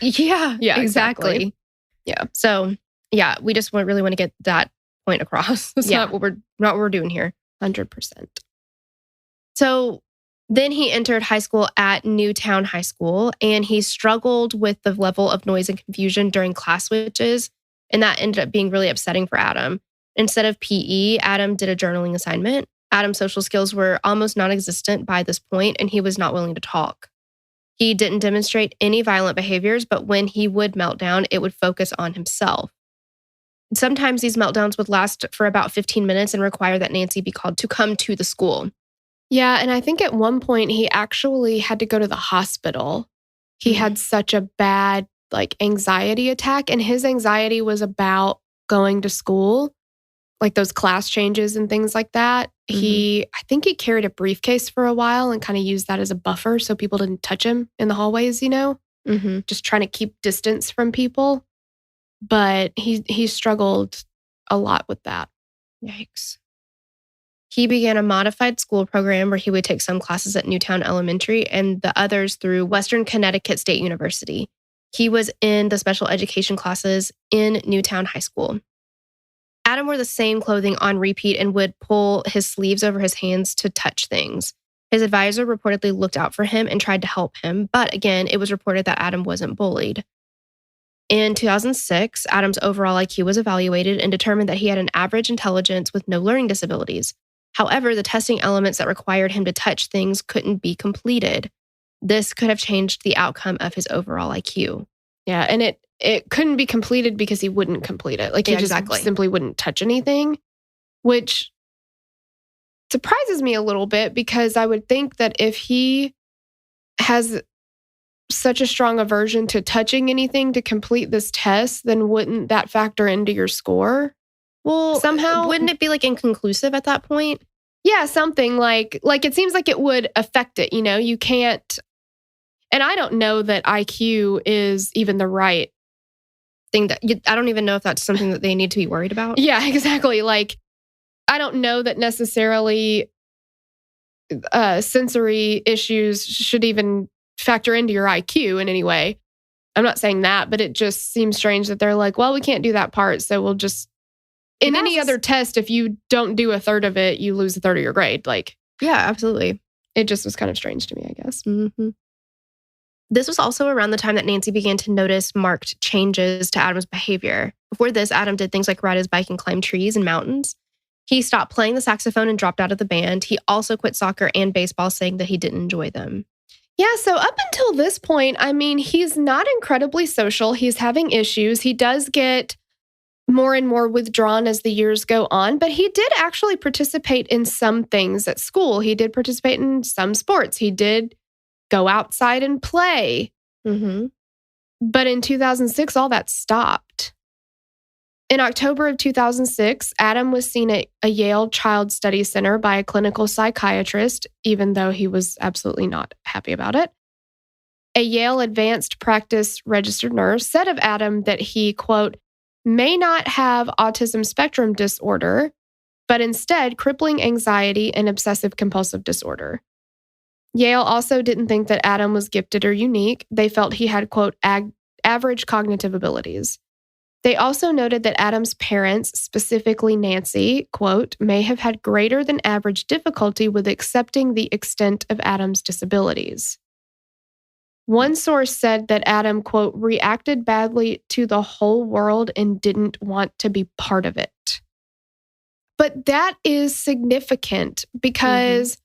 S2: Yeah, exactly. Yeah. So, yeah, we just really want to get that point across. That's not what we're doing here.
S1: 100%.
S2: So then he entered high school at Newtown High School, and he struggled with the level of noise and confusion during class switches. And that ended up being really upsetting for Adam. Instead of PE, Adam did a journaling assignment. Adam's social skills were almost non-existent by this point, and he was not willing to talk. He didn't demonstrate any violent behaviors, but when he would melt down, it would focus on himself. Sometimes these meltdowns would last for about 15 minutes and require that Nancy be called to come to the school.
S1: Yeah, and I think at one point he actually had to go to the hospital. He had such a bad anxiety attack, and his anxiety was about going to school, like those class changes and things like that. I think he carried a briefcase for a while and kind of used that as a buffer so people didn't touch him in the hallways, just trying to keep distance from people. But he struggled a lot with that.
S2: Yikes. He began a modified school program where he would take some classes at Newtown Elementary and the others through Western Connecticut State University. He was in the special education classes in Newtown High School. Adam wore the same clothing on repeat and would pull his sleeves over his hands to touch things. His advisor reportedly looked out for him and tried to help him, but again, it was reported that Adam wasn't bullied. In 2006, Adam's overall IQ was evaluated and determined that he had an average intelligence with no learning disabilities. However, the testing elements that required him to touch things couldn't be completed. This could have changed the outcome of his overall IQ.
S1: Yeah, and it couldn't be completed because he wouldn't complete it. Like he just simply wouldn't touch anything, which surprises me a little bit because I would think that if he has such a strong aversion to touching anything to complete this test, then wouldn't that factor into your score?
S2: Well,
S1: somehow,
S2: wouldn't it be like inconclusive at that point?
S1: Yeah, something like it seems like it would affect it. You can't, and I don't know that IQ is even the right
S2: thing I don't even know if that's something that they need to be worried about.
S1: Yeah, exactly. Like, I don't know that necessarily sensory issues should even factor into your IQ in any way. I'm not saying that, but it just seems strange that they're like, well, we can't do that part, so we'll just... In any other test, if you don't do a third of it, you lose a third of your grade. Like,
S2: yeah, absolutely.
S1: It just was kind of strange to me, I guess.
S2: Mm-hmm. This was also around the time that Nancy began to notice marked changes to Adam's behavior. Before this, Adam did things like ride his bike and climb trees and mountains. He stopped playing the saxophone and dropped out of the band. He also quit soccer and baseball, saying that he didn't enjoy them.
S1: Yeah, so up until this point, I mean, he's not incredibly social. He's having issues. He does get more and more withdrawn as the years go on, but he did actually participate in some things at school. He did participate in some sports. He did go outside and play.
S2: Mm-hmm.
S1: But in 2006, all that stopped. In October of 2006, Adam was seen at a Yale Child Study Center by a clinical psychiatrist, even though he was absolutely not happy about it. A Yale advanced practice registered nurse said of Adam that he, quote, may not have autism spectrum disorder, but instead crippling anxiety and obsessive compulsive disorder. Yale also didn't think that Adam was gifted or unique. They felt he had, quote, average cognitive abilities. They also noted that Adam's parents, specifically Nancy, quote, may have had greater than average difficulty with accepting the extent of Adam's disabilities. One source said that Adam, quote, reacted badly to the whole world and didn't want to be part of it. But that is significant because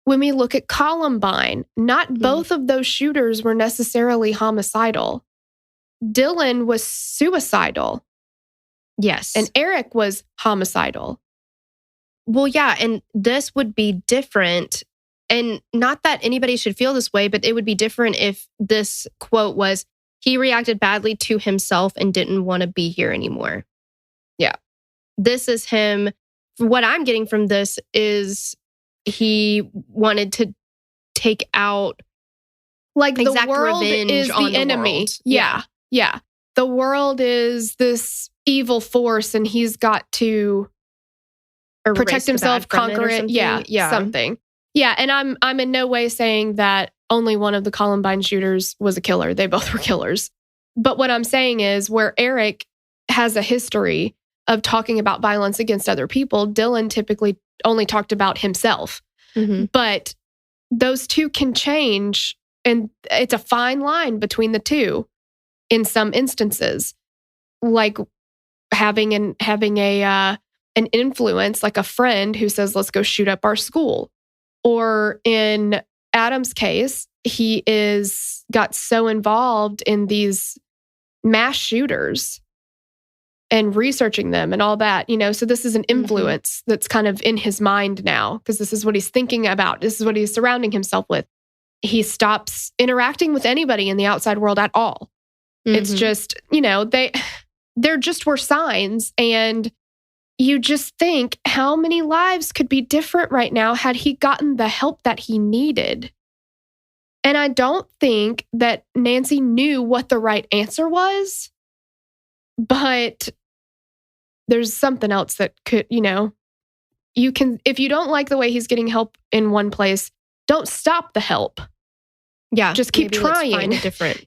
S1: when we look at Columbine, not both of those shooters were necessarily homicidal. Dylan was suicidal.
S2: Yes.
S1: And Eric was homicidal.
S2: Well, yeah, and this would be different. And not that anybody should feel this way, but it would be different if this quote was, he reacted badly to himself and didn't want to be here anymore.
S1: Yeah.
S2: This is him. What I'm getting from this is he wanted to take out,
S1: like, the world is the enemy. Yeah. Yeah. The world is this evil force and he's got to protect himself, conquer it. Yeah. Something. Yeah, and I'm in no way saying that only one of the Columbine shooters was a killer. They both were killers. But what I'm saying is where Eric has a history of talking about violence against other people, Dylan typically only talked about himself.
S2: Mm-hmm.
S1: But those two can change, and it's a fine line between the two in some instances. Like having an influence, like a friend who says, let's go shoot up our school. Or in Adam's case, he got so involved in these mass shooters and researching them and all that, so this is an influence that's kind of in his mind now because this is what he's thinking about. This is what he's surrounding himself with. He stops interacting with anybody in the outside world at all. It's just, there just were signs, and you just think how many lives could be different right now had he gotten the help that he needed. And I don't think that Nancy knew what the right answer was, but there's something else that could, you can, if you don't like the way he's getting help in one place, don't stop the help.
S2: Yeah.
S1: Just keep
S2: maybe let's
S1: trying.
S2: find a different,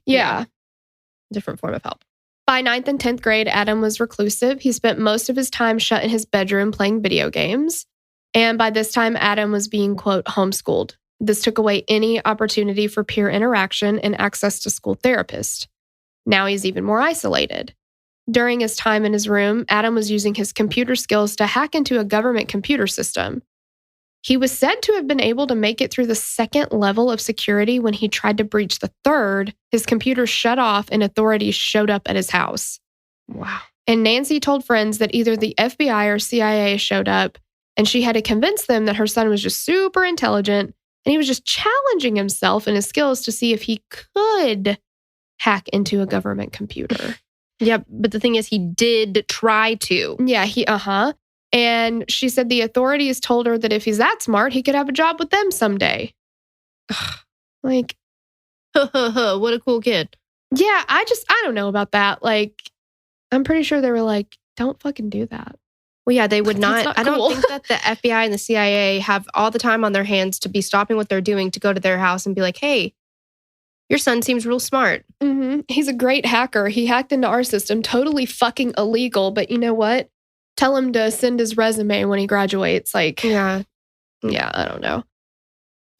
S2: different form of help.
S1: By 9th and 10th grade, Adam was reclusive. He spent most of his time shut in his bedroom playing video games. And by this time, Adam was being, quote, homeschooled. This took away any opportunity for peer interaction and access to school therapists. Now he's even more isolated. During his time in his room, Adam was using his computer skills to hack into a government computer system. He was said to have been able to make it through the second level of security when he tried to breach the third. His computer shut off and authorities showed up at his house.
S2: Wow.
S1: And Nancy told friends that either the FBI or CIA showed up, and she had to convince them that her son was just super intelligent and he was just challenging himself and his skills to see if he could hack into a government computer.
S2: Yeah, but the thing is, he did try to.
S1: Yeah, And she said the authorities told her that if he's that smart, he could have a job with them someday. Like,
S2: what a cool kid.
S1: Yeah, I don't know about that. Like, I'm pretty sure they were like, don't fucking do that.
S2: Well, yeah, they would not.
S1: Not
S2: I
S1: cool.
S2: don't think that the FBI and the CIA have all the time on their hands to be stopping what they're doing to go to their house and be like, hey, your son seems real smart.
S1: Mm-hmm. He's a great hacker. He hacked into our system. Totally fucking illegal. But you know what? Tell him to send his resume when he graduates. Like,
S2: yeah,
S1: I don't know.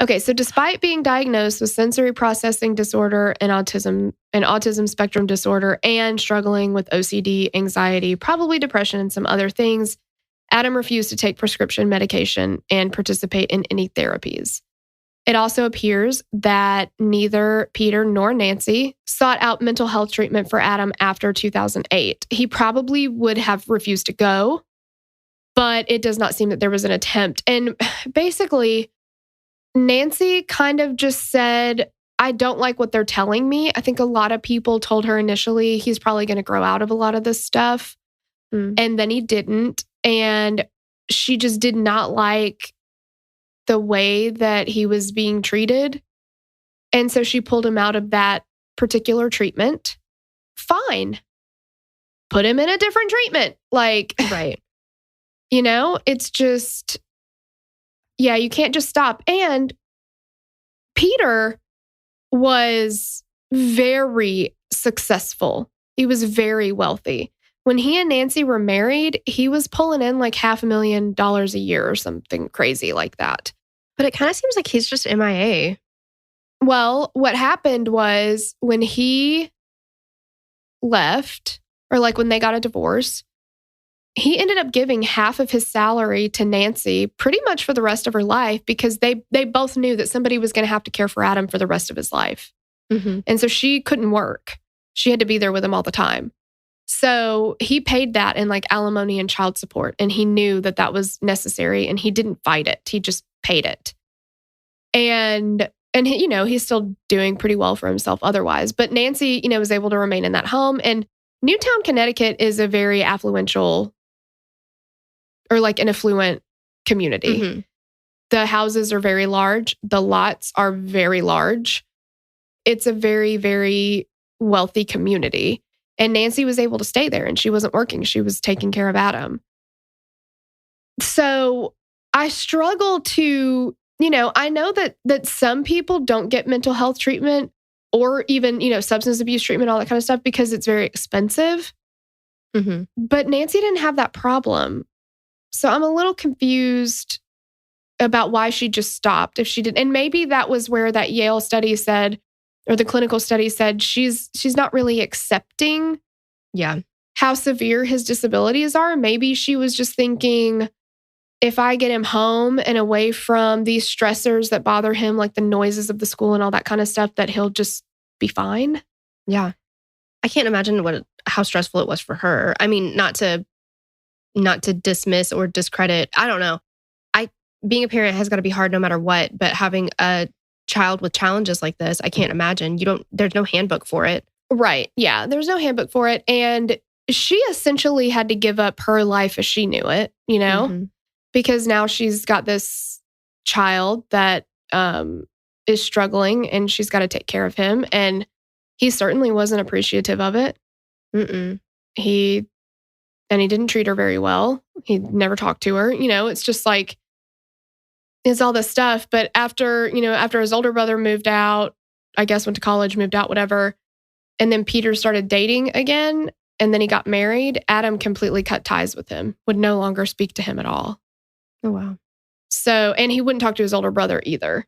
S1: Okay, so despite being diagnosed with sensory processing disorder and autism spectrum disorder and struggling with OCD, anxiety, probably depression and some other things, Adam refused to take prescription medication and participate in any therapies. It also appears that neither Peter nor Nancy sought out mental health treatment for Adam after 2008. He probably would have refused to go, but it does not seem that there was an attempt. And basically, Nancy kind of just said, I don't like what they're telling me. I think a lot of people told her initially he's probably going to grow out of a lot of this stuff. And then he didn't. And she just did not like the way that he was being treated. And so she pulled him out of that particular treatment. Fine. Put him in a different treatment. Like,
S2: right.
S1: It's just, yeah, you can't just stop. And Peter was very successful. He was very wealthy. When he and Nancy were married, he was pulling in like $500,000 a year or something crazy like that.
S2: But it kind of seems like he's just MIA.
S1: Well, what happened was when he left, or like when they got a divorce, he ended up giving half of his salary to Nancy pretty much for the rest of her life because they both knew that somebody was going to have to care for Adam for the rest of his life.
S2: Mm-hmm.
S1: And so she couldn't work. She had to be there with him all the time. So he paid that in like alimony and child support. And he knew that that was necessary and he didn't fight it. He just paid it. And he, he's still doing pretty well for himself otherwise. But Nancy, was able to remain in that home. And Newtown, Connecticut is a very affluential or like an affluent community.
S2: Mm-hmm.
S1: The houses are very large. The lots are very large. It's a very, very wealthy community. And Nancy was able to stay there and she wasn't working. She was taking care of Adam. So I struggle to, I know that some people don't get mental health treatment or even, substance abuse treatment, all that kind of stuff, because it's very expensive.
S2: Mm-hmm.
S1: But Nancy didn't have that problem. So I'm a little confused about why she just stopped if she did. And maybe that was where that Yale study said, or the clinical study said, she's not really accepting how severe his disabilities are. Maybe she was just thinking, if I get him home and away from these stressors that bother him, like the noises of the school and all that kind of stuff, that he'll just be fine.
S2: Yeah. I can't imagine how stressful it was for her. I mean, not to dismiss or discredit. I don't know. Being a parent has got to be hard no matter what, but having a child with challenges like this, I can't imagine. There's no handbook for it.
S1: Right. Yeah. There's no handbook for it. And she essentially had to give up her life as she knew it, because now she's got this child that is struggling and she's got to take care of him. And he certainly wasn't appreciative of it. He didn't treat her very well. He never talked to her. It's just like, it's all this stuff. But after his older brother moved out, I guess went to college, moved out, whatever. And then Peter started dating again. And then he got married. Adam completely cut ties with him, would no longer speak to him at all.
S2: Oh, wow.
S1: So, and he wouldn't talk to his older brother either.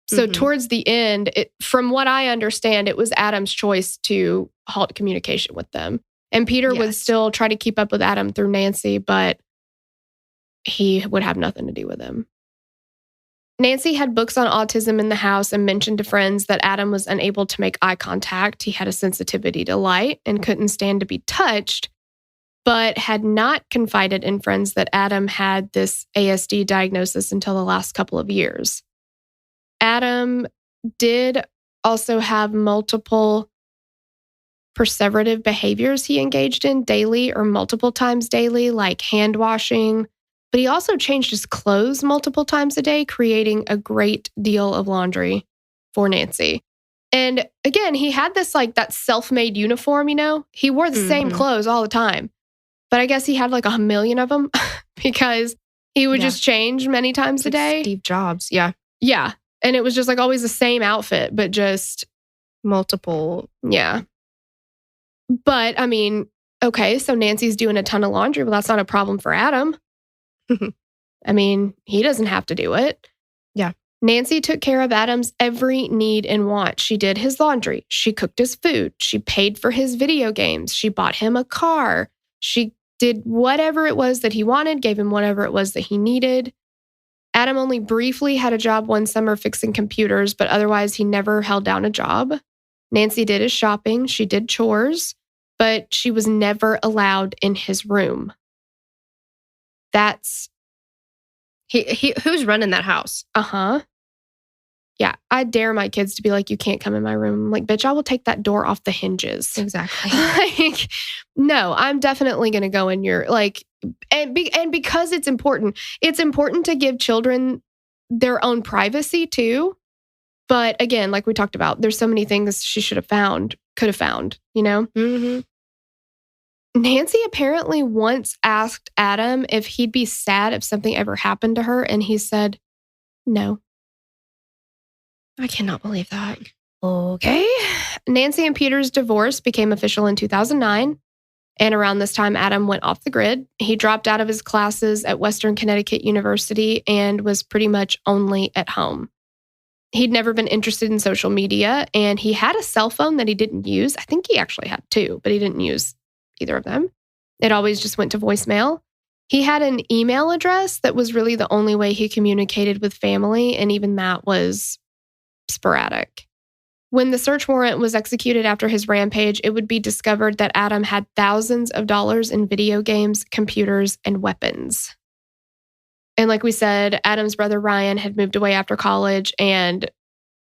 S1: So towards the end, from what I understand, it was Adam's choice to halt communication with them. And Peter would still try to keep up with Adam through Nancy, but he would have nothing to do with him. Nancy had books on autism in the house and mentioned to friends that Adam was unable to make eye contact. He had a sensitivity to light and couldn't stand to be touched, but had not confided in friends that Adam had this ASD diagnosis until the last couple of years. Adam did also have multiple perseverative behaviors he engaged in daily or multiple times daily, like hand washing, but he also changed his clothes multiple times a day, creating a great deal of laundry for Nancy. And again, he had this like that self-made uniform, he wore the same clothes all the time. But I guess he had like 1 million of them because he would just change many times a day.
S2: Steve Jobs, yeah.
S1: Yeah. And it was just like always the same outfit, but just
S2: multiple.
S1: Yeah. But I mean, okay, so Nancy's doing a ton of laundry. Well, that's not a problem for Adam. I mean, he doesn't have to do it.
S2: Yeah.
S1: Nancy took care of Adam's every need and want. She did his laundry. She cooked his food. She paid for his video games. She bought him a car. She did whatever it was that he wanted, gave him whatever it was that he needed. Adam only briefly had a job one summer fixing computers, but otherwise he never held down a job. Nancy did his shopping. She did chores, but she was never allowed in his room. That's...
S2: Who's running that house?
S1: Yeah, I dare my kids to be like, you can't come in my room. I'm like, bitch, I will take that door off the hinges.
S2: Exactly.
S1: Like, no, I'm definitely going to go in your, like, and because it's important to give children their own privacy too. But again, like we talked about, there's so many things she could have found, Nancy apparently once asked Adam if he'd be sad if something ever happened to her. And he said, no.
S2: I cannot believe that.
S1: Okay. Nancy and Peter's divorce became official in 2009. And around this time, Adam went off the grid. He dropped out of his classes at Western Connecticut University and was pretty much only at home. He'd never been interested in social media, and he had a cell phone that he didn't use. I think he actually had two, but he didn't use either of them. It always just went to voicemail. He had an email address that was really the only way he communicated with family, and even that was sporadic. When the search warrant was executed after his rampage, it would be discovered that Adam had thousands of dollars in video games, computers, and weapons. And like we said, Adam's brother Ryan had moved away after college and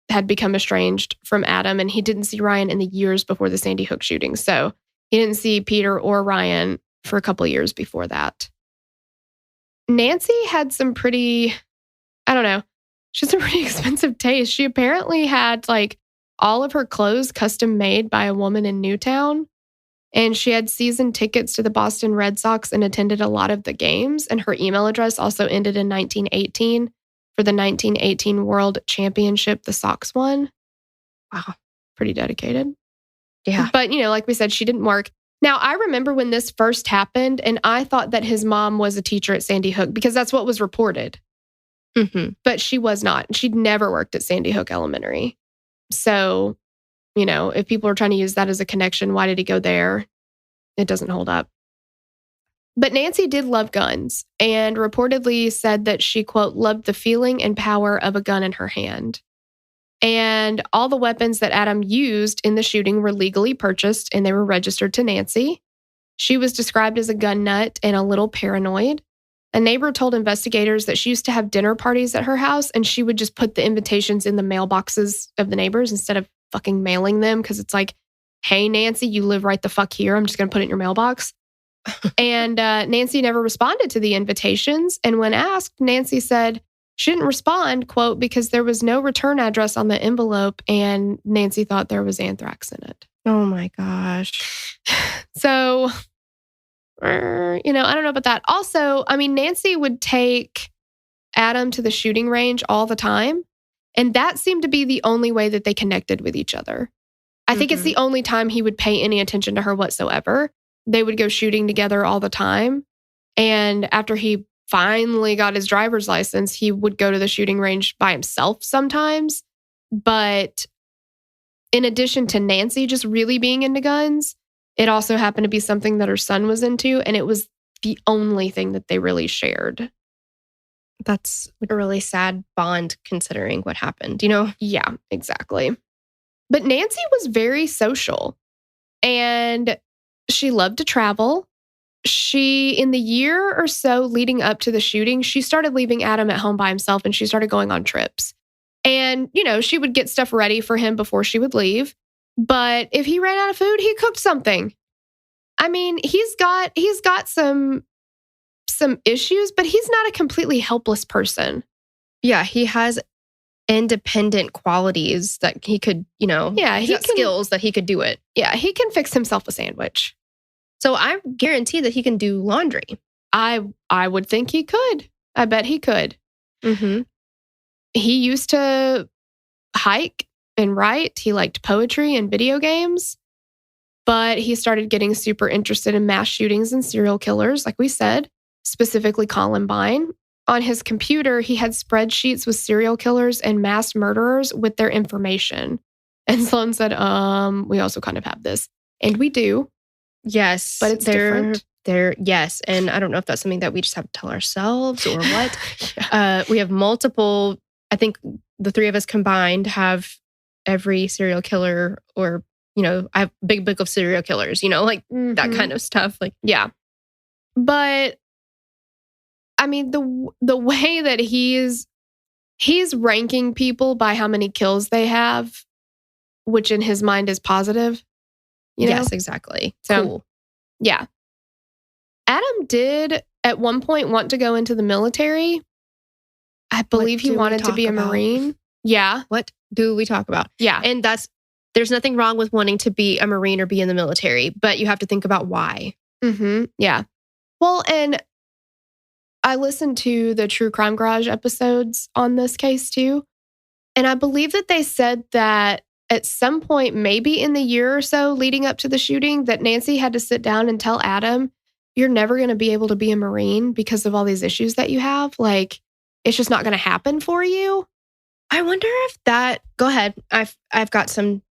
S1: had become estranged from Adam, and he didn't see Ryan in the years before the Sandy Hook shooting. So he didn't see Peter or Ryan for a couple of years before that. Nancy had some pretty, she had some pretty expensive taste. She apparently had like all of her clothes custom made by a woman in Newtown. And she had season tickets to the Boston Red Sox and attended a lot of the games. And her email address also ended in 1918 for the 1918 World Championship the Sox won.
S2: Wow.
S1: Pretty dedicated.
S2: Yeah.
S1: But, like we said, she didn't work. Now, I remember when this first happened, and I thought that his mom was a teacher at Sandy Hook because that's what was reported. But she was not. She'd never worked at Sandy Hook Elementary. So, if people are trying to use that as a connection, why did he go there? It doesn't hold up. But Nancy did love guns and reportedly said that she, quote, loved the feeling and power of a gun in her hand. And all the weapons that Adam used in the shooting were legally purchased and they were registered to Nancy. She was described as a gun nut and a little paranoid. A neighbor told investigators that she used to have dinner parties at her house and she would just put the invitations in the mailboxes of the neighbors instead of fucking mailing them because it's like, hey, Nancy, you live right the fuck here. I'm just going to put it in your mailbox. And Nancy never responded to the invitations. And when asked, Nancy said she didn't respond, quote, because there was no return address on the envelope and Nancy thought there was anthrax in it.
S2: Oh my gosh.
S1: So, I don't know about that. Also, I mean, Nancy would take Adam to the shooting range all the time. And that seemed to be the only way that they connected with each other. I think it's the only time he would pay any attention to her whatsoever. They would go shooting together all the time. And after he finally got his driver's license, he would go to the shooting range by himself sometimes. But in addition to Nancy just really being into guns, it also happened to be something that her son was into. And it was the only thing that they really shared.
S2: That's a really sad bond considering what happened,
S1: Yeah, exactly. But Nancy was very social and she loved to travel. In the year or so leading up to the shooting, she started leaving Adam at home by himself and she started going on trips. And, she would get stuff ready for him before she would leave. But if he ran out of food, he cooked something. I mean, he's got some issues, but he's not a completely helpless person.
S2: Yeah, he has independent qualities that he could, he's got skills that he could do it.
S1: Yeah, he can fix himself a sandwich.
S2: So I guarantee that he can do laundry.
S1: I would think he could. I bet he could.
S2: Mm-hmm.
S1: He used to hike and write. He liked poetry and video games. But he started getting super interested in mass shootings and serial killers, like we said, specifically Columbine. On his computer, he had spreadsheets with serial killers and mass murderers with their information. And Sloan said, we also kind of have this. And we do.
S2: Yes.
S1: But it's different.
S2: Yes. And I don't know if that's something that we just have to tell ourselves or what. Yeah. We have multiple, I think the three of us combined have every serial killer or, I have a big book of serial killers, that kind of stuff. Like,
S1: yeah. But I mean, the way that he's ranking people by how many kills they have, which in his mind is positive.
S2: Yes, exactly.
S1: So,
S2: cool.
S1: Yeah. Adam did at one point want to go into the military. I believe he wanted to be a Marine. Yeah.
S2: What do we talk about?
S1: Yeah.
S2: And there's nothing wrong with wanting to be a Marine or be in the military, but you have to think about why.
S1: Mm-hmm. Yeah. Well, and I listened to the True Crime Garage episodes on this case too. And I believe that they said that at some point, maybe in the year or so leading up to the shooting, that Nancy had to sit down and tell Adam, you're never going to be able to be a Marine because of all these issues that you have. Like, it's just not going to happen for you.
S2: I wonder if that, go ahead. I've got some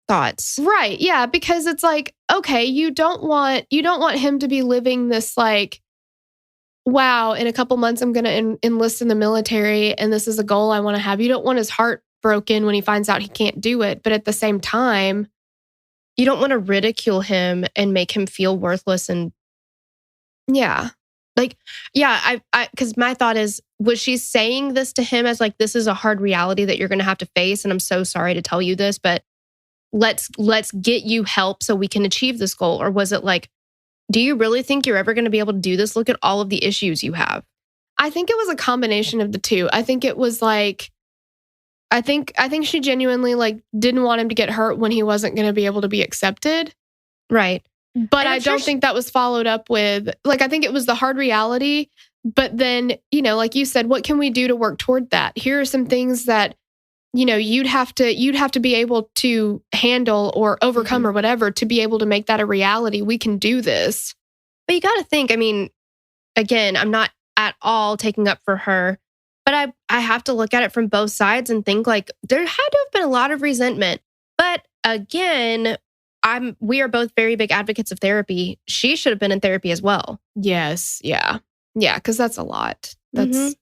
S2: thoughts.
S1: Right. Yeah. Because it's like, okay, you don't want him to be living this like, wow, in a couple months, I'm going to enlist in the military and this is a goal I want to have. You don't want his heart broken when he finds out he can't do it. But at the same time,
S2: you don't want to ridicule him and make him feel worthless. And
S1: yeah,
S2: like, yeah, because my thought is, was she saying this to him as like, this is a hard reality that you're going to have to face. And I'm so sorry to tell you this, but let's get you help so we can achieve this goal. Or was it like, do you really think you're ever going to be able to do this? Look at all of the issues you have.
S1: I think it was a combination of the two. I think it was like, I think she genuinely like didn't want him to get hurt when he wasn't going to be able to be accepted.
S2: Right.
S1: But I don't think that was followed up with, like, I think it was the hard reality. But then, like you said, what can we do to work toward that? Here are some things that, you'd have to be able to handle or overcome or whatever to be able to make that a reality. We can do this.
S2: But you got to think, I mean, again, I'm not at all taking up for her, but I have to look at it from both sides and think like there had to have been a lot of resentment. But again, we are both very big advocates of therapy. She should have been in therapy as well.
S1: Yes. Yeah. Yeah. Because that's a lot. That's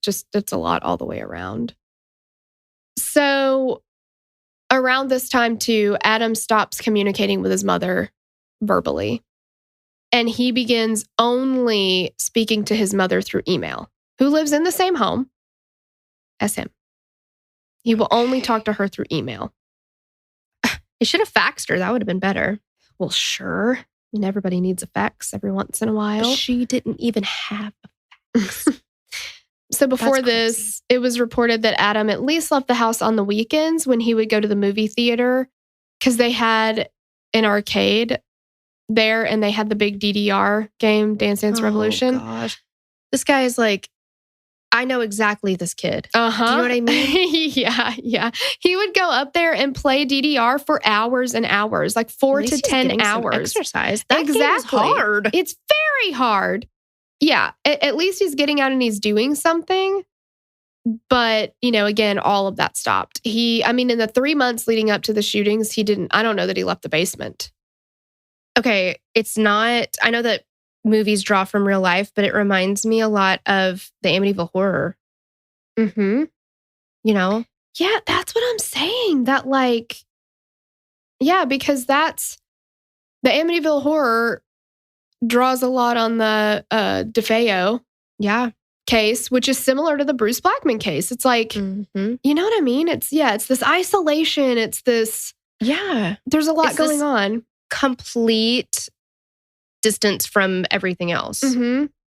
S1: a lot all the way around. So around this time too, Adam stops communicating with his mother verbally. And he begins only speaking to his mother through email, who lives in the same home as him. He will only talk to her through email.
S2: He should have faxed her. That would have been better.
S1: Well, sure. I mean, everybody needs a fax every once in a while.
S2: But she didn't even have a fax.
S1: So before this, it was reported that Adam at least left the house on the weekends when he would go to the movie theater because they had an arcade there and they had the big DDR game, Dance Dance Revolution.
S2: Gosh. This guy is like, I know exactly this kid.
S1: Uh-huh.
S2: Do you know what I mean?
S1: Yeah. He would go up there and play DDR for hours and hours, like 4 to 10 hours.
S2: Exercise. That game is hard.
S1: It's very hard. Yeah. At least he's getting out and he's doing something. But, again, all of that stopped. In the 3 months leading up to the shootings, I don't know that he left the basement.
S2: Okay. It's not, I know that movies draw from real life, but it reminds me a lot of the Amityville Horror.
S1: Mm-hmm.
S2: Yeah,
S1: that's what I'm saying. That because that's the Amityville Horror draws a lot on the DeFeo case, which is similar to the Bruce Blackman case. It's like, you know what I mean? It's this isolation. It's this, there's a lot going on.
S2: Complete distance from everything else.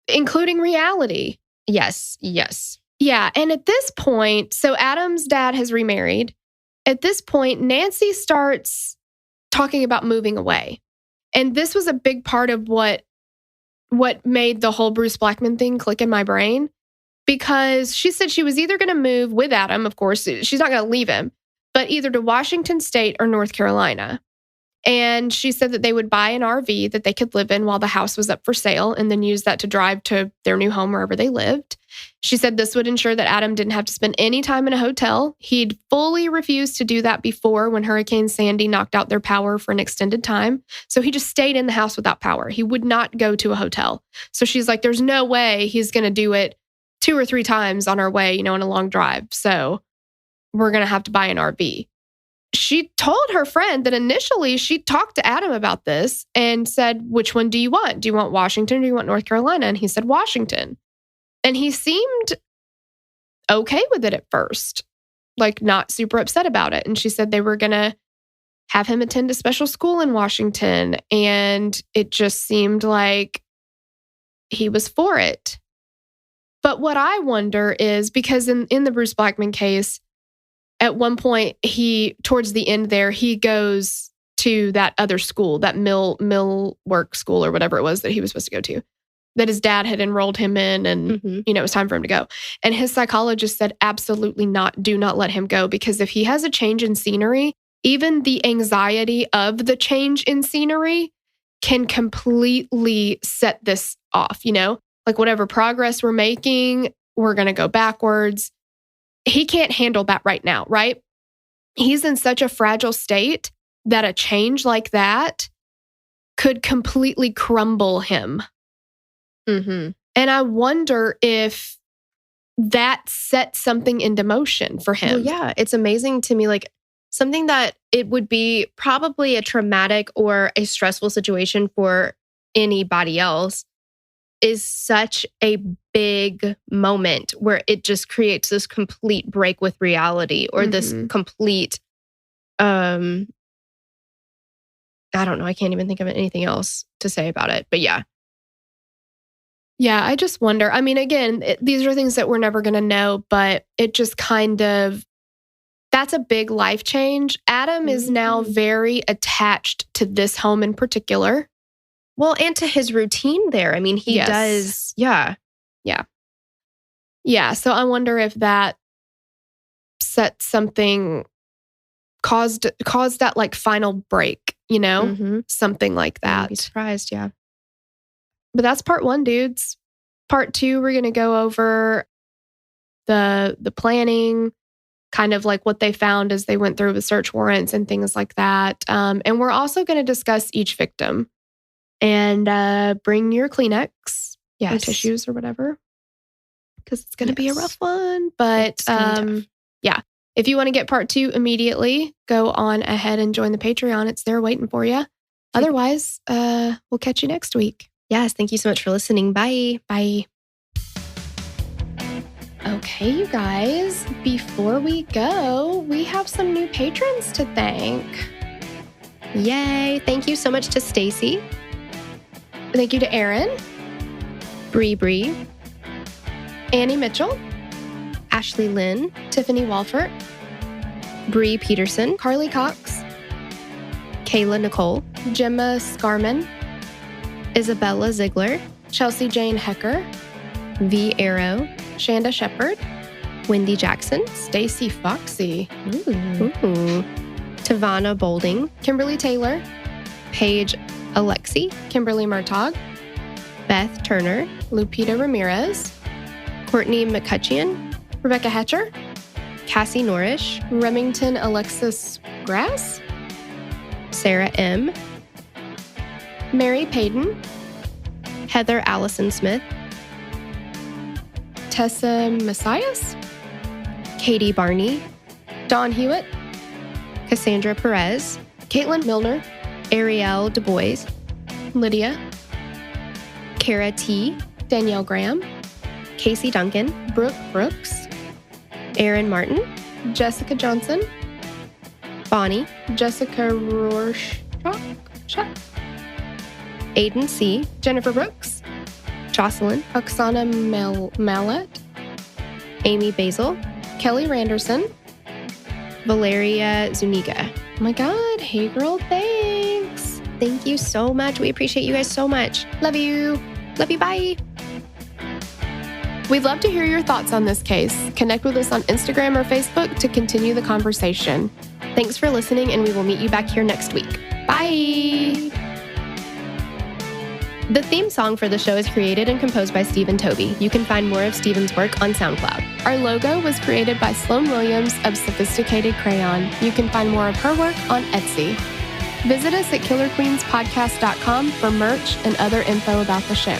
S1: Including reality.
S2: Yes.
S1: Yeah. And at this point, so Adam's dad has remarried. At this point, Nancy starts talking about moving away. And this was a big part of what made the whole Bruce Blackman thing click in my brain. Because she said she was either going to move with Adam, of course, she's not going to leave him, but either to Washington State or North Carolina. And she said that they would buy an RV that they could live in while the house was up for sale and then use that to drive to their new home wherever they lived. She said this would ensure that Adam didn't have to spend any time in a hotel. He'd fully refused to do that before when Hurricane Sandy knocked out their power for an extended time. So he just stayed in the house without power. He would not go to a hotel. So she's like, there's no way he's going to do it 2 or 3 times on our way, on a long drive. So we're going to have to buy an RV. She told her friend that initially she talked to Adam about this and said, which one do you want? Do you want Washington or do you want North Carolina? And he said, Washington. And he seemed okay with it at first, like not super upset about it. And she said they were going to have him attend a special school in Washington. And it just seemed like he was for it. But what I wonder is because in the Bruce Blackman case, at one point, towards the end there, he goes to that other school, that mill work school or whatever it was that he was supposed to go to, that his dad had enrolled him in and, it was time for him to go. And his psychologist said, absolutely not, do not let him go. Because if he has a change in scenery, even the anxiety of the change in scenery can completely set this off, like whatever progress we're making, we're going to go backwards. He can't handle that right now, right? He's in such a fragile state that a change like that could completely crumble him. And I wonder if that set something into motion for him.
S2: Well, yeah, it's amazing to me, like something that it would be probably a traumatic or a stressful situation for anybody else is such a big moment where it just creates this complete break with reality or this complete, I don't know. I can't even think of anything else to say about it, but yeah.
S1: Yeah, I just wonder. I mean, again, these are things that we're never going to know, but it just that's a big life change. Adam is now very attached to this home in particular.
S2: Well, and to his routine there. I mean, he does. Yeah.
S1: So I wonder if that set something, caused that like final break, something like that.
S2: I'd be surprised, yeah.
S1: But that's part 1, dudes. Part 2, we're going to go over the planning, kind of like what they found as they went through the search warrants and things like that. And we're also going to discuss each victim. And bring your Kleenex or tissues or whatever, because it's going to be a rough one. But if you want to get part 2 immediately, go on ahead and join the Patreon. It's there waiting for you. Otherwise, we'll catch you next week.
S2: Yes, thank you so much for listening. Bye.
S1: Bye. Okay, you guys, before we go, we have some new patrons to thank.
S2: Yay. Thank you so much to Stacy,
S1: Thank you to Aaron,
S2: Bree,
S1: Annie Mitchell,
S2: Ashley Lynn,
S1: Tiffany Walford,
S2: Bree Peterson,
S1: Carly Cox,
S2: Kayla Nicole,
S1: Gemma Scarman,
S2: Isabella Ziegler,
S1: Chelsea Jane Hecker,
S2: V. Arrow,
S1: Shanda Shepard,
S2: Wendy Jackson,
S1: Stacy Foxy,
S2: Tavana Bolding,
S1: Kimberly Taylor,
S2: Paige Alexi,
S1: Kimberly Murtaugh,
S2: Beth Turner,
S1: Lupita Ramirez,
S2: Courtney McCutcheon,
S1: Rebecca Hatcher,
S2: Cassie Norrish,
S1: Remington Alexis Grass,
S2: Sarah M.,
S1: Mary Payton,
S2: Heather Allison Smith,
S1: Tessa Messias,
S2: Katie Barney,
S1: Dawn Hewitt,
S2: Cassandra Perez,
S1: Caitlin Milner,
S2: Ariel Du Bois,
S1: Lydia,
S2: Kara T.,
S1: Danielle Graham,
S2: Casey Duncan,
S1: Brooke Brooks,
S2: Aaron Martin,
S1: Jessica Johnson,
S2: Bonnie,
S1: Jessica Rorschach,
S2: Aiden C.,
S1: Jennifer Brooks,
S2: Jocelyn,
S1: Oksana Mallet,
S2: Amy Basil,
S1: Kelly Randerson.
S2: Valeria Zuniga.
S1: Oh my God. Hey, girl. Thanks.
S2: Thank you so much. We appreciate you guys so much.
S1: Love you.
S2: Love you. Bye.
S1: We'd love to hear your thoughts on this case. Connect with us on Instagram or Facebook to continue the conversation.
S2: Thanks for listening, and we will meet you back here next week.
S1: Bye.
S2: The theme song for the show is created and composed by Stephen Toby. You can find more of Stephen's work on SoundCloud.
S1: Our logo was created by Sloan Williams of Sophisticated Crayon. You can find more of her work on Etsy. Visit us at killerqueenspodcast.com for merch and other info about the show.